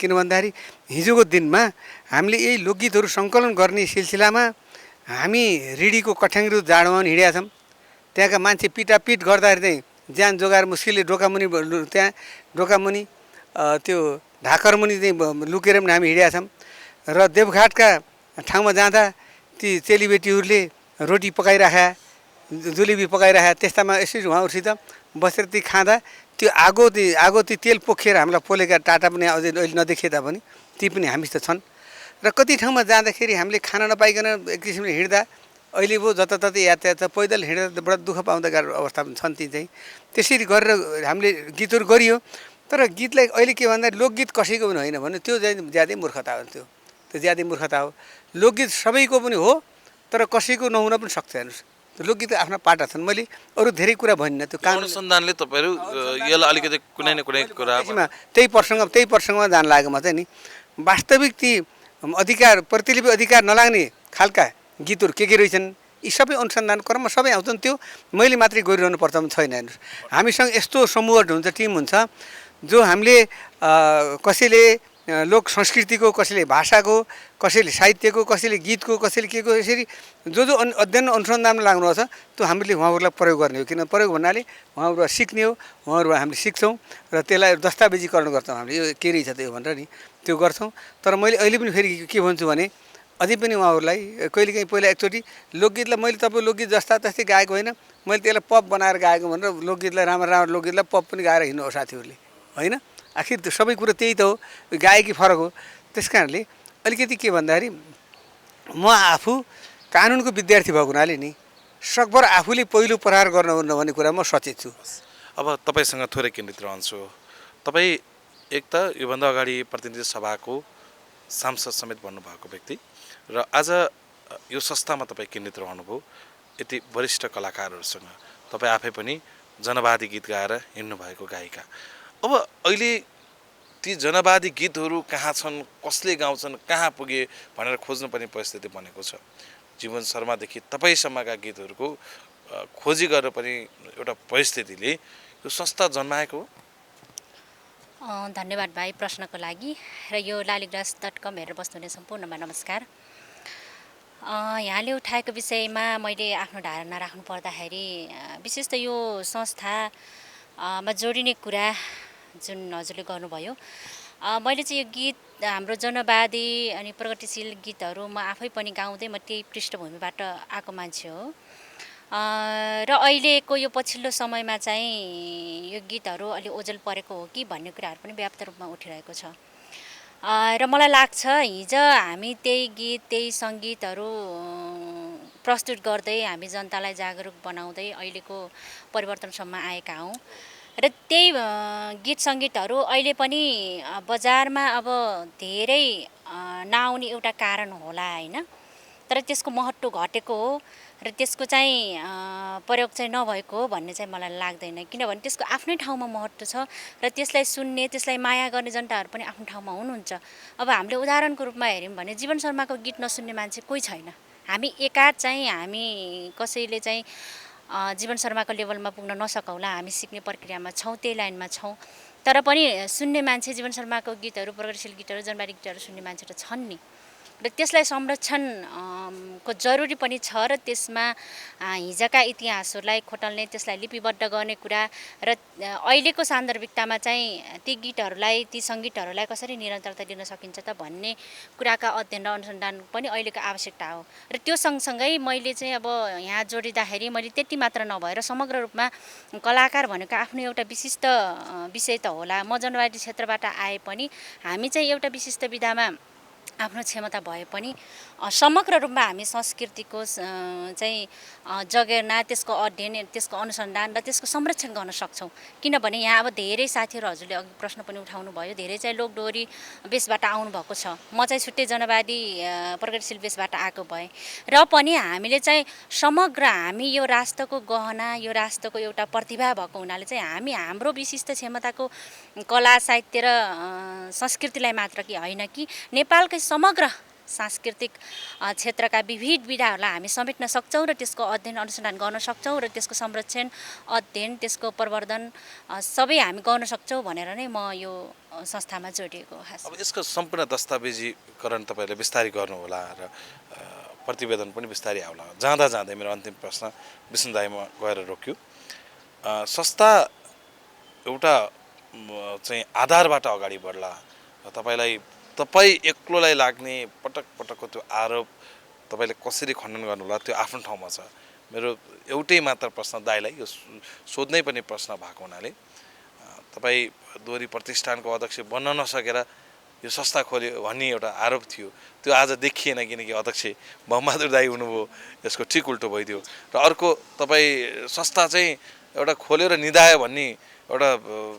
किन भन्दाखेरि हिजोको दिनमा हामीले यही लोकगीतहरू सङ्कलन गर्ने सिलसिलामा हामी रिडीको कठ्याङ्ग्रो जाडोमा पनि हिँडेका छौँ। त्यहाँका मान्छे पिटापिट गर्दाखेरि चाहिँ ज्यान जोगाएर मुस्किलले ढोकामुनि, त्यहाँ ढोकामुनि त्यो ढाकरमुनि चाहिँ लुकेर पनि हामी हिँडेका छौँ। र देवघाटका ठाउँमा जाँदा ती चेलीबेटीहरूले रोटी पकाइराखा, जुलेबी पकाइराखा, त्यस्तामा यसरी उहाँहरूसित बसेर ती खाँदा त्यो आगो ती तेल पोखेर हामीलाई पोलेका टाटा पनि अझै अहिले नदेखिए तापनि ती पनि हामीसित छन्। र कति ठाउँमा जाँदाखेरि हामीले खाना नपाइकन एक किसिमले हिँड्दा, अहिले पो जताततै यातायात पैदल हिँड्दा बडा दुःख पाउँदा गाह्रो अवस्था पनि छन् ती चाहिँ। त्यसरी गरेर हामीले गीतहरू गरियो। तर गीतलाई अहिले के भन्दा लोकगीत कसैको पनि होइन भने त्यो चाहिँ ज्यादै मूर्खता हो। त्यो ज्यादै मूर्खता हो। लोकगीत सबैको पनि हो, तर कसैको नहुन पनि सक्छ हेर्नुहोस्। लोकगीत आफ्ना पाटा छन्। मैले अरू धेरै कुरा भनिनँ, त्यो कानुन अनुसन्धानले तपाईँहरू यसलाई अलिकति कुनै न कुनै कुरा त्यही प्रसङ्गमा जान लागेमा चाहिँ नि वास्तविक ती अधिकार, प्रतिलिपि अधिकार नलाग्ने खालका गीतहरू के रहेछन्, यी सबै अनुसन्धान क्रममा सबै आउँछन्। त्यो मैले मात्रै गरिरहनु पर्छ भने छैन हेर्नुहोस्। हामीसँग यस्तो समूह हुन्छ, टिम हुन्छ, जो हामीले कसैले लोक संस्कृतिको, कसैले भाषाको, कसैले साहित्यको, कसैले गीतको, कसैले के को, यसरी जो अध्ययन अनुसन्धानमा लाग्नु छ त्यो हामीले उहाँहरूलाई प्रयोग गर्ने हो। किन प्रयोग भन्नाले उहाँहरू सिक्ने हो, उहाँहरू हामीले सिक्छौँ र त्यसलाई दस्तावेजीकरण गर्छौँ। हामीले यो के रहेछ त्यो भनेर नि त्यो गर्छौँ। तर मैले अहिले पनि फेरि के भन्छु भने अझै पनि उहाँहरूलाई कहिलेकाहीँ पहिला एकचोटि लोकगीतलाई मैले तपाईँ लोकगीत जस्तै गाएको होइन, मैले त्यसलाई पप बनाएर गाएको भनेर लोकगीतलाई राम्रो लोकगीतलाई पप पनि गाएर हिँड्नु हो साथीहरूले होइन। आखिर त्यो सबै कुरो त्यही त हो, गायकी फरक हो। त्यस कारणले अलिकति के भन्दाखेरि म आफू कानुनको विद्यार्थी भएको हुनाले नि सकभर आफूले पहिलो प्रहार गर्नुहुन्न भन्ने कुरा म सचेत छु। अब तपाईँसँग थोरै केन्द्रित रहन्छु। तपाईँ एक त योभन्दा अगाडि प्रतिनिधि सभाको सांसद समेत बन्नुभएको व्यक्ति र आज यो संस्थामा तपाईँ केन्द्रित रहनुभयो यति वरिष्ठ कलाकारहरूसँग। तपाईँ आफै पनि जनवादी गीत गाएर हिँड्नुभएको गायिका। अब अहिले ती जनवादी गीतहरू कहाँ छन्, कसले गाउँछन्, कहाँ पुगे भनेर खोज्नुपर्ने परिस्थिति बनेको छ। जीवन शर्मादेखि तपाईँसम्मका गीतहरूको खोजी गरेर पनि एउटा परिस्थितिले यो संस्था जन्माएको हो। धन्यवाद भाइ प्रश्नको लागि र यो लालीग्रास.com हेरेर बस्नुहुने सम्पूर्णमा नमस्कार। यहाँले उठाएको विषयमा मैले आफ्नो धारणा राख्नु पर्दाखेरि विशेष त यो संस्थामा जोडिने कुरा जुन हजुरले गर्नुभयो, मैले चाहिँ यो गीत हाम्रो जनवादी अनि प्रगतिशील गीतहरू म आफै पनि गाउँदै म त्यही पृष्ठभूमिबाट आएको मान्छे हो र अहिलेको यो पछिल्लो समयमा चाहिँ यो गीतहरू अलि ओझेल परेको हो कि भन्ने कुराहरू पनि व्याप्त रूपमा उठिरहेको छ र मलाई लाग्छ हिजो हामी त्यही गीत त्यही सङ्गीतहरू प्रस्तुत गर्दै हामी जनतालाई जागरुक बनाउँदै अहिलेको परिवर्तनसम्म आएका हौँ र त्यही गीत सङ्गीतहरू अहिले पनि बजारमा अब धेरै नआउने एउटा कारण होला होइन, तर त्यसको महत्त्व घटेको हो र त्यसको चाहिँ प्रयोग चाहिँ नभएको हो भन्ने चाहिँ मलाई लाग्दैन। किनभने त्यसको आफ्नै ठाउँमा महत्त्व छ र त्यसलाई सुन्ने त्यसलाई माया गर्ने जनताहरू पनि आफ्नो ठाउँमा हुनुहुन्छ। अब हामीले उदाहरणको रूपमा हेऱ्यौँ भने जीवन शर्माको गीत नसुन्ने मान्छे कोही छैन। हामी एकाध चाहिँ हामी कसैले चाहिँ जीवन शर्माको लेभलमा पुग्न नसकौँला, हामी सिक्ने प्रक्रियामा छौँ, त्यही लाइनमा छौँ, तर पनि सुन्ने मान्छे जीवन शर्माको गीतहरू प्रगतिशील गीतहरू जनवादी गीतहरू सुन्ने मान्छे त छन् नि र त्यसलाई संरक्षण को जरुरी पनि छ र त्यसमा हिजोका इतिहासहरूलाई खोटल्ने त्यसलाई लिपिबद्ध गर्ने कुरा र अहिलेको सान्दर्भिकतामा चाहिँ ती गीतहरूलाई ती सङ्गीतहरूलाई कसरी निरन्तरता दिन सकिन्छ त भन्ने कुराका अध्ययन र अनुसन्धान पनि अहिलेको आवश्यकता हो र त्यो सँगसँगै मैले चाहिँ अब यहाँ जोडिँदाखेरि मैले त्यति मात्र नभएर समग्र रूपमा कलाकार भनेको आफ्नो एउटा विशिष्ट विषय त होला। म जनवादी क्षेत्रबाट आए पनि हामी चाहिँ एउटा विशिष्ट विधामा आफ्नो क्षमता भए पनि समग्र रूपमा हामी संस्कृतिको चाहिँ जगेर्ना त्यसको अध्ययन त्यसको अनुसन्धान र त्यसको संरक्षण गर्न सक्छौँ। किनभने यहाँ अब धेरै साथीहरू हजुरले अघि प्रश्न पनि उठाउनु भयो, धेरै चाहिँ लोकडोहोरी बेसबाट आउनुभएको छ। म चाहिँ छुट्टै जनवादी प्रगतिशील बेसबाट आएको भएँ र पनि हामीले चाहिँ समग्र हामी यो राष्ट्रको गहना यो राष्ट्रको एउटा प्रतिभा भएको हुनाले चाहिँ हामी हाम्रो विशिष्ट क्षमताको कला साहित्य र संस्कृतिलाई मात्र कि होइन कि नेपालकै समग्र सांस्कृतिक क्षेत्रका विविध विधाहरूलाई हामी समेट्न सक्छौँ र त्यसको अध्ययन अनुसन्धान गर्न सक्छौँ र त्यसको संरक्षण अध्ययन त्यसको प्रवर्धन सबै हामी गर्न सक्छौँ भनेर नै म यो संस्थामा जोडिएको हो। अब यसको सम्पूर्ण दस्तावेजीकरण तपाईँहरूले बिस्तारै गर्नुहोला र प्रतिवेदन पनि बिस्तारै आउला। जाँदै मेरो अन्तिम प्रश्न विष्णु दाइमा गएर रोक्यो। संस्था एउटा चाहिँ आधारबाट अगाडि बढ्ला, तपाईँ एक्लोलाई लाग्ने पटक पटकको त्यो आरोप तपाईँले कसरी खण्डन गर्नुहोला त्यो आफ्नो ठाउँमा छ। मेरो एउटै मात्र प्रश्न दाइलाई यो सोध्नै पनि प्रश्न भएको हुनाले तपाईँ दोहोरी प्रतिष्ठानको अध्यक्ष बन्न नसकेर यो संस्था खोल्यो भन्ने एउटा आरोप थियो, त्यो आज देखिएन किनकि अध्यक्ष बमबहादुर दाइ हुनुभयो, यसको ठिक उल्टो भइदियो। र अर्को तपाईँ संस्था चाहिँ एउटा खोल्यो र निधायो भन्ने एउटा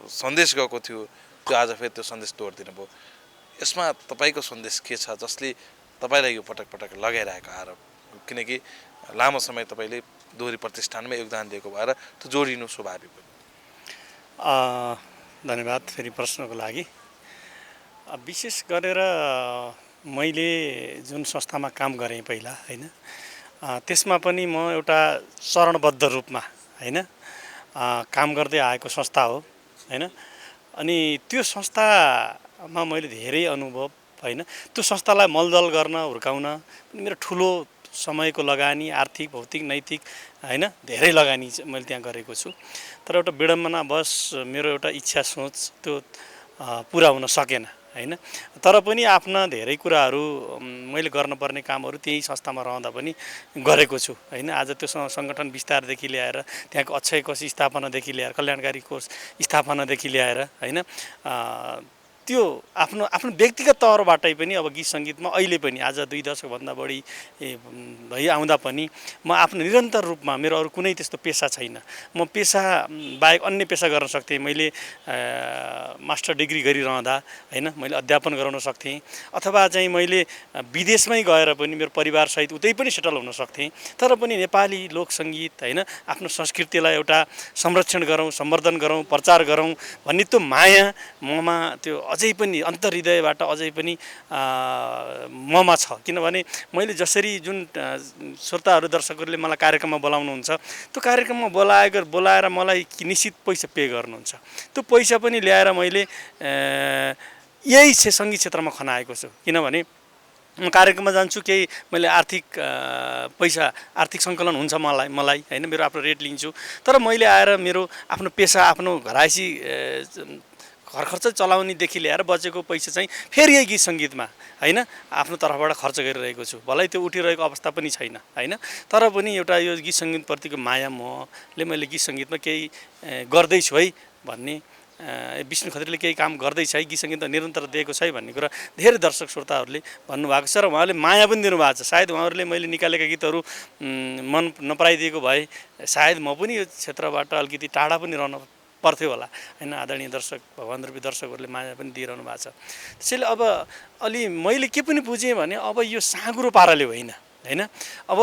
सन्देश गएको थियो, त्यो आज फेरि त्यो सन्देश तोडिदिनु भयो। यसमा तपाईँको सन्देश के छ जसले तपाईँलाई यो पटक पटक लगाइरहेको आरोप, किनकि लामो समय तपाईँले दोहोरी प्रतिष्ठानमा योगदान दिएको भएर त्यो जोडिनु स्वाभाविक हो। धन्यवाद फेरि प्रश्नको लागि। विशेष गरेर मैले जुन संस्थामा काम गरेँ पहिला होइन, त्यसमा पनि म एउटा चरणबद्ध रूपमा होइन काम गर्दै आएको संस्था हो होइन। अनि त्यो संस्थामा मैले धेरै अनुभव होइन, त्यो संस्थालाई मलदल गर्न हुर्काउन मेरो ठुलो समयको लगानी आर्थिक भौतिक नैतिक होइन धेरै लगानी मैले त्यहाँ गरेको छु। तर एउटा विडम्बनावश मेरो एउटा इच्छा सोच त्यो पुरा हुन सकेन होइन। तर पनि आफ्ना धेरै कुराहरू मैले गर्नुपर्ने कामहरू त्यही संस्थामा रहँदा पनि गरेको छु होइन। आज त्यो सङ्गठन विस्तारदेखि ल्याएर त्यहाँको अक्षय कोष स्थापनादेखि ल्याएर कल्याणकारी कोष स्थापनादेखि ल्याएर होइन त्यो आफ्नो आफ्नो व्यक्तिगत तौरबाटै पनि अब गीत सङ्गीतमा अहिले पनि आज 2 दशकभन्दा बढी भइ आउँदा पनि म आफ्नो निरन्तर रूपमा मेरो अरू कुनै त्यस्तो पेसा छैन। म पेसा बाहेक अन्य पेसा गर्न सक्थेँ। मैले मास्टर डिग्री गरिरहँदा होइन मैले अध्यापन गराउन सक्थेँ अथवा चाहिँ मैले विदेशमै गएर पनि मेरो परिवारसहित उतै पनि सेटल हुन सक्थेँ। तर पनि नेपाली लोकसङ्गीत होइन आफ्नो संस्कृतिलाई एउटा संरक्षण गरौँ, सम्वर्धन गरौँ, प्रचार गरौँ भन्ने त्यो माया ममा त्यो अझै पनि अन्तर्हृदयबाट अझै पनि ममा छ। किनभने मैले जसरी जुन श्रोताहरू दर्शकहरूले मलाई कार्यक्रममा बोलाउनुहुन्छ त्यो कार्यक्रममा बोलाएर मलाई निश्चित पैसा पे गर्नुहुन्छ। त्यो पैसा पनि ल्याएर मैले यही सङ्गीत क्षेत्रमा खनाएको छु। किनभने म कार्यक्रममा जान्छु, केही मैले आर्थिक सङ्कलन हुन्छ मलाई होइन, मेरो आफ्नो रेट लिन्छु। तर मैले आएर मेरो आफ्नो पेसा आफ्नो घरायसी घर खर्च चलाउनेदेखि लिएर बचेको पैसा चाहिँ फेरि यही गीत सङ्गीतमा होइन आफ्नो तर्फबाट खर्च गरिरहेको छु। भलै त्यो उठिरहेको अवस्था पनि छैन होइन, तर पनि एउटा यो गीत सङ्गीतप्रतिको माया मैले गीत सङ्गीतमा केही गर्दैछु है भन्ने, विष्णु खत्रीले केही काम गर्दैछ है, गीत सङ्गीतमा निरन्तर दिएको छ है भन्ने कुरा धेरै दर्शक श्रोताहरूले भन्नुभएको छ र उहाँले माया पनि दिनुभएको छ। सायद उहाँहरूले मैले निकालेका गीतहरू मन नपराइदिएको भए सायद म पनि यो क्षेत्रबाट अलिकति टाढा पनि रहन पर्थ्यो होला होइन। आदरणीय दर्शक भगवान्रूपी दर्शकहरूले माया पनि दिइरहनु भएको छ। त्यसैले अब अलि मैले के पनि बुझेँ भने अब यो साँघुरो पाराले होइन होइन, अब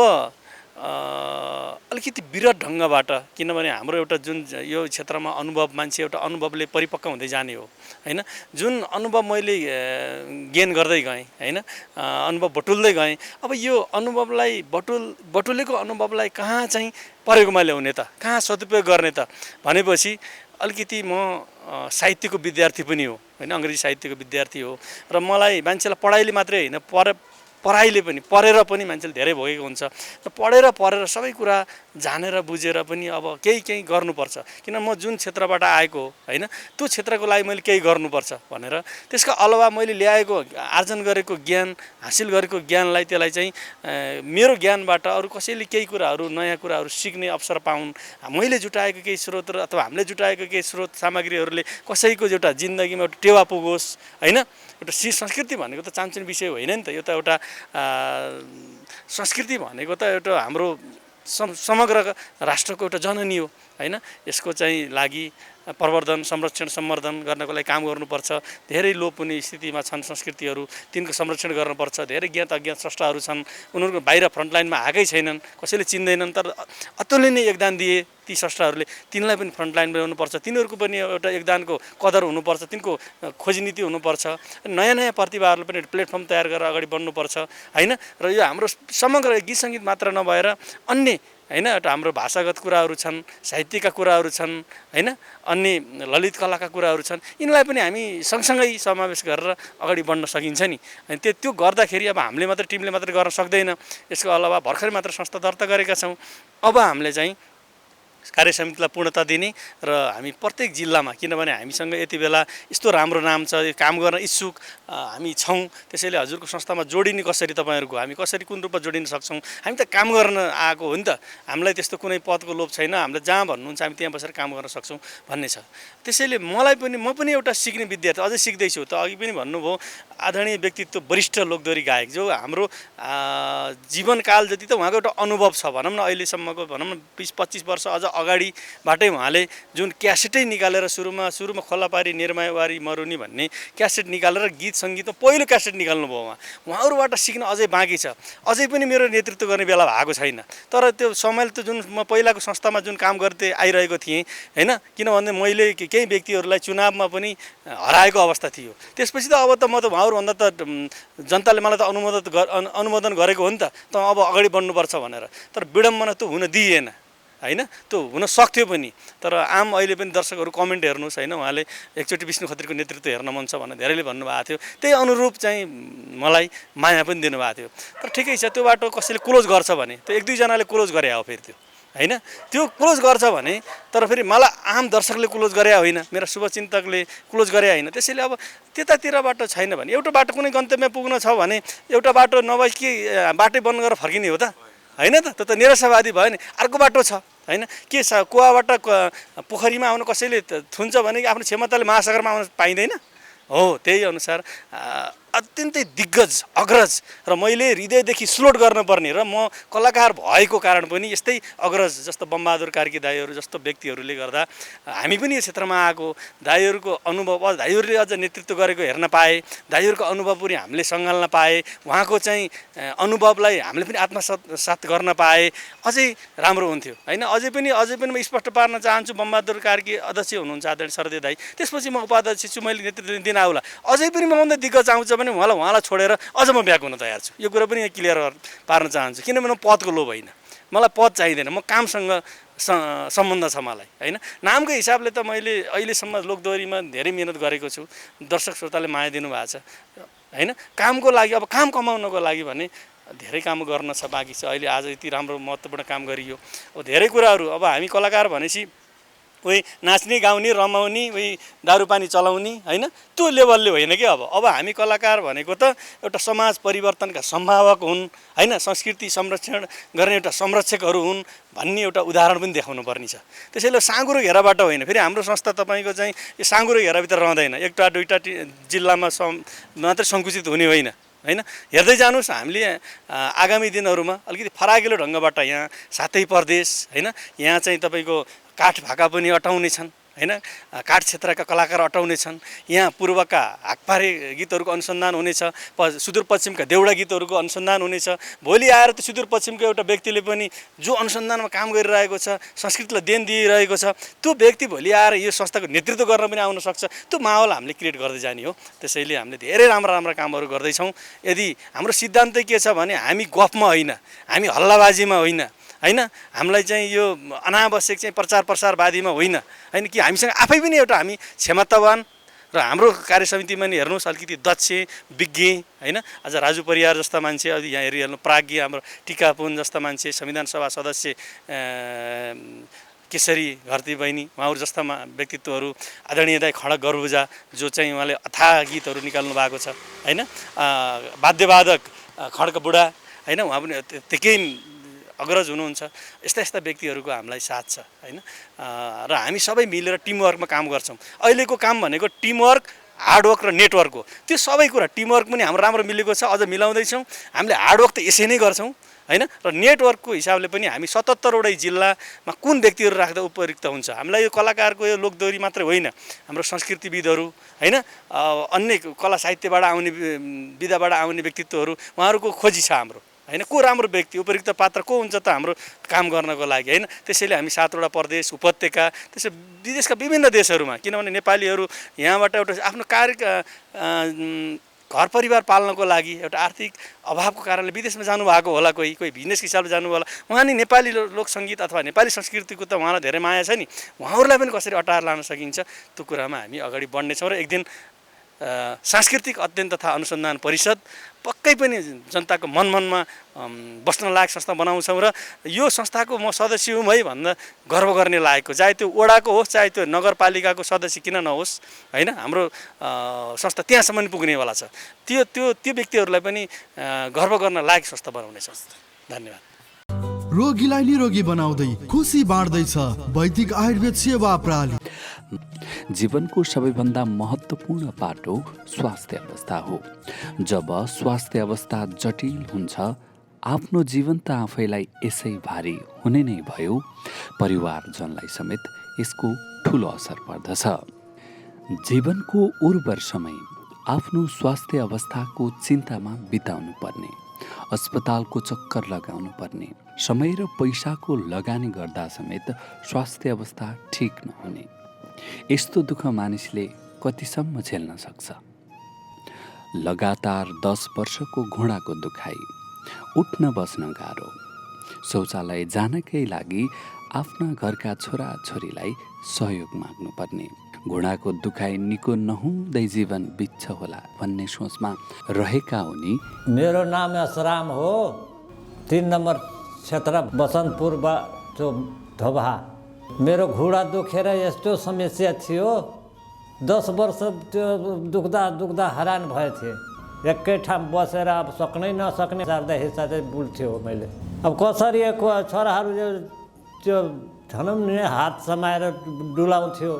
अलिकति विरट ढङ्गबाट, किनभने हाम्रो एउटा जुन यो क्षेत्रमा अनुभव, मान्छे एउटा अनुभवले परिपक्व हुँदै जाने हो होइन। जुन अनुभव मैले गेन गर्दै गएँ होइन, अनुभव बटुल्दै गएँ, अब यो अनुभवलाई बटुलेको अनुभवलाई कहाँ चाहिँ प्रयोगमा ल्याउने त, कहाँ सदुपयोग गर्ने त भनेपछि अलिकति म साहित्यको विद्यार्थी पनि हो होइन, अङ्ग्रेजी साहित्यको विद्यार्थी हो र मलाई मान्छेलाई पढाइले मात्रै होइन पढाइले पनि पढेर पनि मान्छेले धेरै भोगेको हुन्छ र पढेर सबै कुरा जानेर बुझेर पनि अब केही गर्नुपर्छ। किन म जुन क्षेत्रबाट आएको होइन त्यो क्षेत्रको लागि मैले केही गर्नुपर्छ भनेर, त्यसका अलावा मैले ल्याएको आर्जन गरेको ज्ञान, हासिल गरेको ज्ञानलाई त्यसलाई चाहिँ मेरो ज्ञानबाट अरू कसैले केही कुराहरू नयाँ कुराहरू सिक्ने अवसर पाउन्, मैले जुटाएको केही स्रोत अथवा हामीले जुटाएको केही स्रोत सामग्रीहरूले कसैको एउटा जिन्दगीमा एउटा टेवा पुगोस् होइन। एउटा संस्कृति भनेको त चान्चुने विषय होइन नि त, यो त एउटा संस्कृति भनेको त एउटा हाम्रो समग्र राष्ट्रको एउटा जननी हो होइन। यसको चाहिँ लागि प्रवर्धन, संरक्षण, सम्वर्धन गर्नको लागि काम गर्नुपर्छ। धेरै लोप हुने स्थितिमा छन् संस्कृतिहरू, तिनको संरक्षण गर्नुपर्छ। धेरै ज्ञात अज्ञात स्रष्टाहरू छन्, उनीहरूको बाहिर फ्रन्टलाइनमा आएकै छैनन्, कसैले चिन्दैनन्, तर अतुलनीय योगदान दिए ती स्रष्टाहरूले, तिनलाई पनि फ्रन्टलाइनमा ल्याउनुपर्छ। तिनीहरूको पनि एउटा योगदानको कदर हुनुपर्छ, तिनको खोज नीति हुनुपर्छ। नयाँ नयाँ प्रतिभाहरूले पनि प्लेटफर्म तयार गरेर अगाडि बढ्नुपर्छ होइन। र यो हाम्रो समग्र गीत सङ्गीत मात्र नभएर अन्य होइन एउटा हाम्रो भाषागत कुराहरू छन्, साहित्यका कुराहरू छन् होइन, अन्य ललित कलाका कुराहरू छन्, यिनलाई पनि हामी सँगसँगै समावेश गरेर अगाडि बढ्न सकिन्छ नि। अनि त्यो गर्दाखेरि अब हामीले मात्र, टिमले मात्रै गर्न सक्दैन। यसको अलावा भर्खरै मात्र संस्था दर्ता गरेका छौँ। अब हामीले चाहिँ कार्य समितिलाई पूर्णता दिने र हामी प्रत्येक जिल्लामा, किनभने हामीसँग यति बेला यस्तो राम्रो नाम छ, काम गर्न इच्छुक हामी छौँ। त्यसैले हजुरको संस्थामा जोडिने कसरी, तपाईँहरूको हामी कसरी कुन रूपमा जोडिन सक्छौँ, हामी त काम गर्न आएको हो नि त, हामीलाई त्यस्तो कुनै पदको लोभ छैन, हामीले जहाँ भन्नुहुन्छ हामी त्यहाँ बसेर काम गर्न सक्छौँ भन्ने छ। त्यसैले म पनि एउटा सिक्ने विद्यार्थी, अझै सिक्दैछु। त अघि पनि भन्नुभयो आदरणीय व्यक्तित्व वरिष्ठ लोकदोहोरी गायक जो हाम्रो जीवनकाल जति त उहाँको एउटा अनुभव छ भनौँ न, अहिलेसम्मको भनौँ न 20-25 वर्ष अझ अगाडिबाटै उहाँले जुन क्यासेटै निकालेर सुरुमा खोलापारी निर्मायवारी मरुनी भन्ने क्यासेट निकालेर गीत सङ्गीतमा पहिलो क्यासेट निकाल्नुभयो उहाँहरूबाट सिक्न अझै बाँकी छ। अझै पनि मेरो नेतृत्व गर्ने बेला भएको छैन, तर त्यो समयले त जुन म पहिलाको संस्थामा जुन काम गर्दै आइरहेको थिएँ होइन, किनभने मैले केही व्यक्तिहरूलाई चुनावमा पनि हराएको अवस्था थियो। त्यसपछि त अब त म त उहाँहरूभन्दा त जनताले मलाई त अनुमोदन गरेको हो नि त, त अब अगाडि बढ्नुपर्छ भनेर। तर विडम्बना त हुन दिइएन होइन, त्यो हुन सक्थ्यो पनि। तर आम अहिले पनि दर्शकहरू कमेन्ट हेर्नुहोस् होइन, उहाँले एकचोटि विष्णु खत्रीको नेतृत्व हेर्न मन छ भनेर धेरैले भन्नुभएको थियो। त्यही अनुरूप चाहिँ मलाई माया पनि दिनुभएको थियो। तर ठिकै छ, त्यो बाटो कसैले क्लोज गर्छ भने त्यो 1-2 जनाले क्लोज गरे हो फेरि त्यो होइन, त्यो क्लोज गर्छ भने, तर फेरि मलाई आम दर्शकले क्लोज गरे होइन, मेरा शुभचिन्तकले क्लोज गरे होइन। त्यसैले अब त्यतातिरबाट छैन भने एउटा बाटो कुनै गन्तव्यमा पुग्न छ भने एउटा बाटो नभए के बाटै बन्द गरेर फर्किने हो त होइन त, त्यो त निराशावादी भयो नि। अर्को बाटो छ होइन, के छ, कुवाबाट पोखरीमा आउन कसैले थुन्छ भने आफ्नो क्षमताले महासागरमा आउन पाइँदैन हो त्यही अनुसार अत्यन्तै दिग्गज अग्रज र मैले हृदयदेखि स्लोट गर्नुपर्ने र म कलाकार भएको कारण पनि यस्तै अग्रज जस्तो बमबहादुर कार्की दाईहरू जस्तो व्यक्तिहरूले गर्दा हामी पनि यो क्षेत्रमा आएको दाईहरूको अनुभव दाईहरूले अझ नेतृत्व गरेको हेर्न पाए दाईहरूको अनुभव पनि हामीले सँगाल्न पाए उहाँको चाहिँ अनुभवलाई हामीले पनि आत्मसात गर्न पाए अझै राम्रो हुन्थ्यो होइन अझै पनि म स्पष्ट पार्न चाहन्छु बमबहादुर कार्की अध्यक्ष हुनुहुन्छ आदरणीय शरदे दाई त्यसपछि म उपाध्यक्ष छु मैले नेतृत्व दिन आउला अझै पनि मभन्दा दिग्गज आउँछ भने उहाँलाई छोडेर अझ म ब्याक हुन तयार छु यो कुरा पनि यहाँ क्लियर पार्न चाहन्छु किनभने म पदको लोभ होइन मलाई पद चाहिँदैन म कामसँग सम्बन्ध छ मलाई होइन नामको हिसाबले त मैले अहिलेसम्म लोकदोहोरीमा धेरै मिहिनेत गरेको छु दर्शक श्रोताले माया दिनुभएको छ होइन कामको लागि अब काम कमाउनको लागि भने धेरै काम गर्न छ बाँकी छ अहिले आज यति राम्रो महत्त्वपूर्ण काम गरियो अब धेरै कुराहरू अब हामी कलाकार भनेपछि उही नाच्ने गाउने रमाउने उही दारूपानी चलाउने होइन त्यो लेभलले होइन कि अब हामी कलाकार भनेको त एउटा समाज परिवर्तनका सम्भावक हुन् होइन संस्कृति संरक्षण गर्ने एउटा संरक्षकहरू हुन् भन्ने एउटा उदाहरण पनि देखाउनु पर्ने छ त्यसैले साँगुरो घेराबाट होइन फेरि हाम्रो संस्था तपाईँको चाहिँ यो साँगुरो घेराभित्र रहँदैन एउटा दुईवटा जिल्लामा मात्रै सङ्कुचित हुने होइन होइन हेर्दै जानुहोस् हामीले आगामी दिनहरूमा अलिकति फराकिलो ढङ्गबाट यहाँ सातै प्रदेश होइन यहाँ चाहिँ तपाईँको काठ भाका पनि अटाउने छन् होइन काठ क्षेत्रका कलाकार अटाउने छन् यहाँ पूर्वका हाकपारे गीतहरूको अनुसन्धान हुनेछ सुदूरपश्चिमका देउडा गीतहरूको अनुसन्धान हुनेछ भोलि आएर त सुदूरपश्चिमको एउटा व्यक्तिले पनि जो अनुसन्धानमा काम गरिरहेको छ संस्कृतिलाई देन दिइरहेको छ त्यो व्यक्ति भोलि आएर यो संस्थाको नेतृत्व गर्न पनि आउन सक्छ त्यो माहौल हामीले क्रिएट गर्दै जाने हो त्यसैले हामीले धेरै राम्रा कामहरू गर्दैछौँ यदि हाम्रो सिद्धान्त के छ भने हामी गफमा होइन हामी हल्लाबाजीमा होइन होइन हामीलाई चाहिँ यो अनावश्यक चाहिँ प्रचार प्रसारवादीमा होइन होइन कि हामीसँग आफै पनि एउटा हामी क्षमतावान र हाम्रो कार्यसमितिमा नि हेर्नुहोस् अलिकति दक्ष विज्ञ होइन आज राजु परियार जस्ता मान्छे अलि यहाँ हेरिहाल्नु प्राज्ञ हाम्रो टिकापुन जस्ता मान्छे संविधान सभा सदस्य केशरी घरती बहिनी उहाँहरू जस्ता व्यक्तित्वहरू आदरणीय दाई खड्ग गरुबुजा जो चाहिँ उहाँले अथाह गीतहरू निकाल्नु भएको छ होइन वाद्यवादक खड्ग बुढा होइन उहाँ पनि त्यतिकै अग्रज हुनुहुन्छ यस्ता व्यक्तिहरूको हामीलाई साथ छ होइन र हामी सबै मिलेर टिमवर्कमा काम गर्छौँ अहिलेको काम भनेको टिमवर्क हार्डवर्क र नेटवर्क हो त्यो सबै कुरा टिमवर्क पनि हाम्रो राम्रो मिलेको छ अझ मिलाउँदैछौँ हामीले हार्डवर्क त यसै नै गर्छौँ होइन र नेटवर्कको हिसाबले पनि हामी 77वटै जिल्लामा कुन व्यक्तिहरू राख्दा उपयुक्त हुन्छ हामीलाई यो कलाकारको यो लोकदोहोरी मात्रै होइन हाम्रो संस्कृतिविदहरू होइन अन्य कला साहित्यबाट आउने विधाबाट आउने व्यक्तित्वहरू उहाँहरूको खोजी छ हाम्रो होइन को राम्रो व्यक्ति उपयुक्त पात्र को हुन्छ त हाम्रो काम गर्नको लागि होइन त्यसैले हामी 7वटा प्रदेश उपत्यका त्यसै विदेशका विभिन्न देशहरूमा किनभने नेपालीहरू यहाँबाट एउटा आफ्नो घर परिवार पाल्नको लागि एउटा आर्थिक अभावको कारणले विदेशमा जानुभएको होला कोही बिजनेस हिसाबले जानु होला उहाँ नि नेपाली लोकसङ्गीत अथवा नेपाली संस्कृतिको त उहाँलाई धेरै माया छ नि उहाँहरूलाई पनि कसरी अटाएर लान सकिन्छ त्यो कुरामा हामी अगाडि बढ्नेछौँ र एक दिन सांस्कृतिक अध्ययन तथा अनुसन्धान परिषद पक्कै पनि जनताको मनमा बस्न लायक संस्था बनाउँछौँ र यो संस्थाको म सदस्य हुँ है भन्दा गर्व गर्ने लायकको चाहे त्यो वडाको होस् चाहे त्यो नगरपालिकाको सदस्य किन नहोस् होइन हाम्रो संस्था त्यहाँसम्म पुग्नेवाला छ त्यो व्यक्तिहरूलाई पनि गर्व गर्न लायक संस्था बनाउने संस्था धन्यवाद रोगीलाई निरोगी बनाउँदै खुसी बाँड्दैछ वैदिक आयुर्वेद सेवा प्रणाली जीवनको सबैभन्दा महत्त्वपूर्ण पाटो स्वास्थ्य अवस्था हो जब स्वास्थ्य अवस्था जटिल हुन्छ आफ्नो जीवन त आफैलाई यसै भारी हुने नै भयो परिवारजनलाई समेत यसको ठुलो असर पर्दछ जीवनको उर्वर समय आफ्नो स्वास्थ्य अवस्थाको चिन्तामा बिताउनु पर्ने अस्पतालको चक्कर लगाउनु पर्ने समय र पैसाको लगानी गर्दा समेत स्वास्थ्य अवस्था ठिक नहुने यस्तो दुःख मानिसले कतिसम्म झेल्न सक्छ लगातार 10 वर्षको घुँडाको दुखाइ उठ्न बस्न गाह्रो शौचालय जानकै लागि आफ्ना घरका छोराछोरीलाई सहयोग माग्नुपर्ने घुँडाको दुखाइ निको नहुँदै जीवन बित्छ होला भन्ने सोचमा रहेका उनी मेरो नाम असराम हो 3 नम्बर क्षेत्र बसन्तपुर धोबा मेरो घुँडा दुखेर यस्तो समस्या थियो 10 वर्ष त्यो दुख्दा हैरान भए थिएँ एकै ठाउँ बसेर अब सक्नै नसक्ने हिसाबले बुल्थ्यो मैले अब कसरी छोराहरू त्यो भनौँ नि हात समाएर डुलाउँथ्यो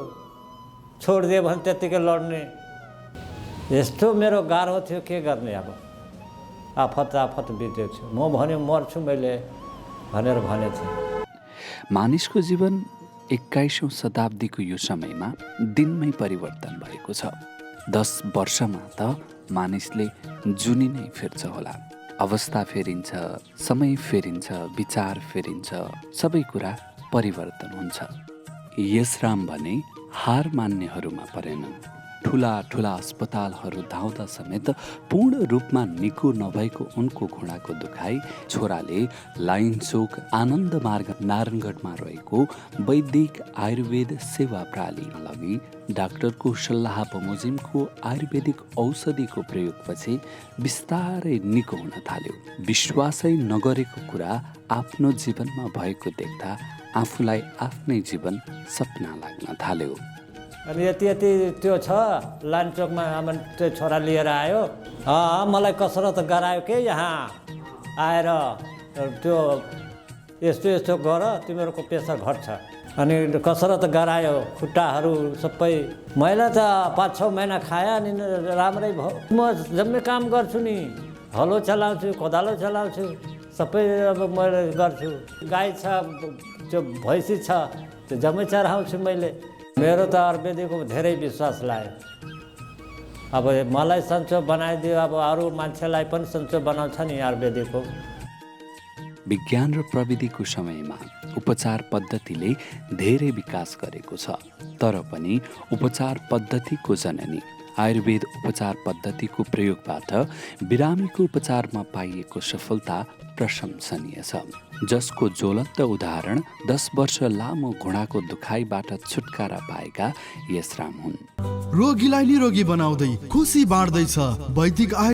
छोडिदियो भने त्यत्तिकै लड्ने यस्तो मेरो गाह्रो थियो, के गर्ने अब। आफत बितेको थियो। म भन्यो मर्छु मैले भनेर भने थिएँ। मानिसको जीवन 21औं शताब्दीको यो समयमा दिनमै परिवर्तन भएको छ। 10 वर्षमा त मानिसले जुनी नै फिर्छ होला। अवस्था फेरिन्छ, समय फेरिन्छ, विचार फेरिन्छ, सबै कुरा परिवर्तन हुन्छ। यशराम भने हार मान्नेहरूमा परेनन्। ठुला ठुला अस्पतालहरू धाउँदा समेत पूर्ण रूपमा निको नभएको उनको घुँडाको दुखाइ छोराले लाइन चोक आनन्द मार्ग नारायणगढमा रहेको वैदिक आयुर्वेद सेवा प्रणालीमा लगी डाक्टरको सल्लाह बमोजिमको आयुर्वेदिक औषधिको प्रयोगपछि बिस्तारै निको हुन थाल्यो। विश्वासै नगरेको कुरा आफ्नो जीवनमा भएको देख्दा आफूलाई आफ्नै जीवन सपना लाग्न थाल्यो। अनि यति त्यो छ लाइन चोकमा त्यो छोरा लिएर आयो। मलाई कसरत गरायो के यहाँ आएर त्यो यस्तो गर तिमीहरूको पेसा घट्छ। अनि कसरत गरायो, खुट्टाहरू सबै। मैले त 5-6 महिना खाएँ अनि राम्रै भयो। म जम्मै काम गर्छु नि, हलो चलाउँछु, कोदालो चलाउँछु, सबै अब मैले गर्छु। गाई छ, त्यो भैँसी छ, त्यो जम्मै चराउँछु मैले। मेरो त आयुर्वेदिकको धेरै विश्वास लाग्यो। अब मलाई सन्चो बनाइदियो, अब अरू मान्छेलाई पनि सन्चो बनाउँछ नि आयुर्वेदिकको। विज्ञान र प्रविधिको समयमा उपचार पद्धतिले धेरै विकास गरेको छ, तर पनि उपचार पद्धतिको जननी आयुर्वेद उपचार पद्धतिको प्रयोगबाट बिरामीको उपचारमा पाइएको सफलता प्रशंसनीय छ, जसको ज्वलन्त उदाहरण 10 वर्ष लामो घुँडाको दुखाइबाट छुटकारा पाएका यशराम हुन्। रोगीलाई निरोगी बनाउँदै खुसी बाँड्दैछ वैदिक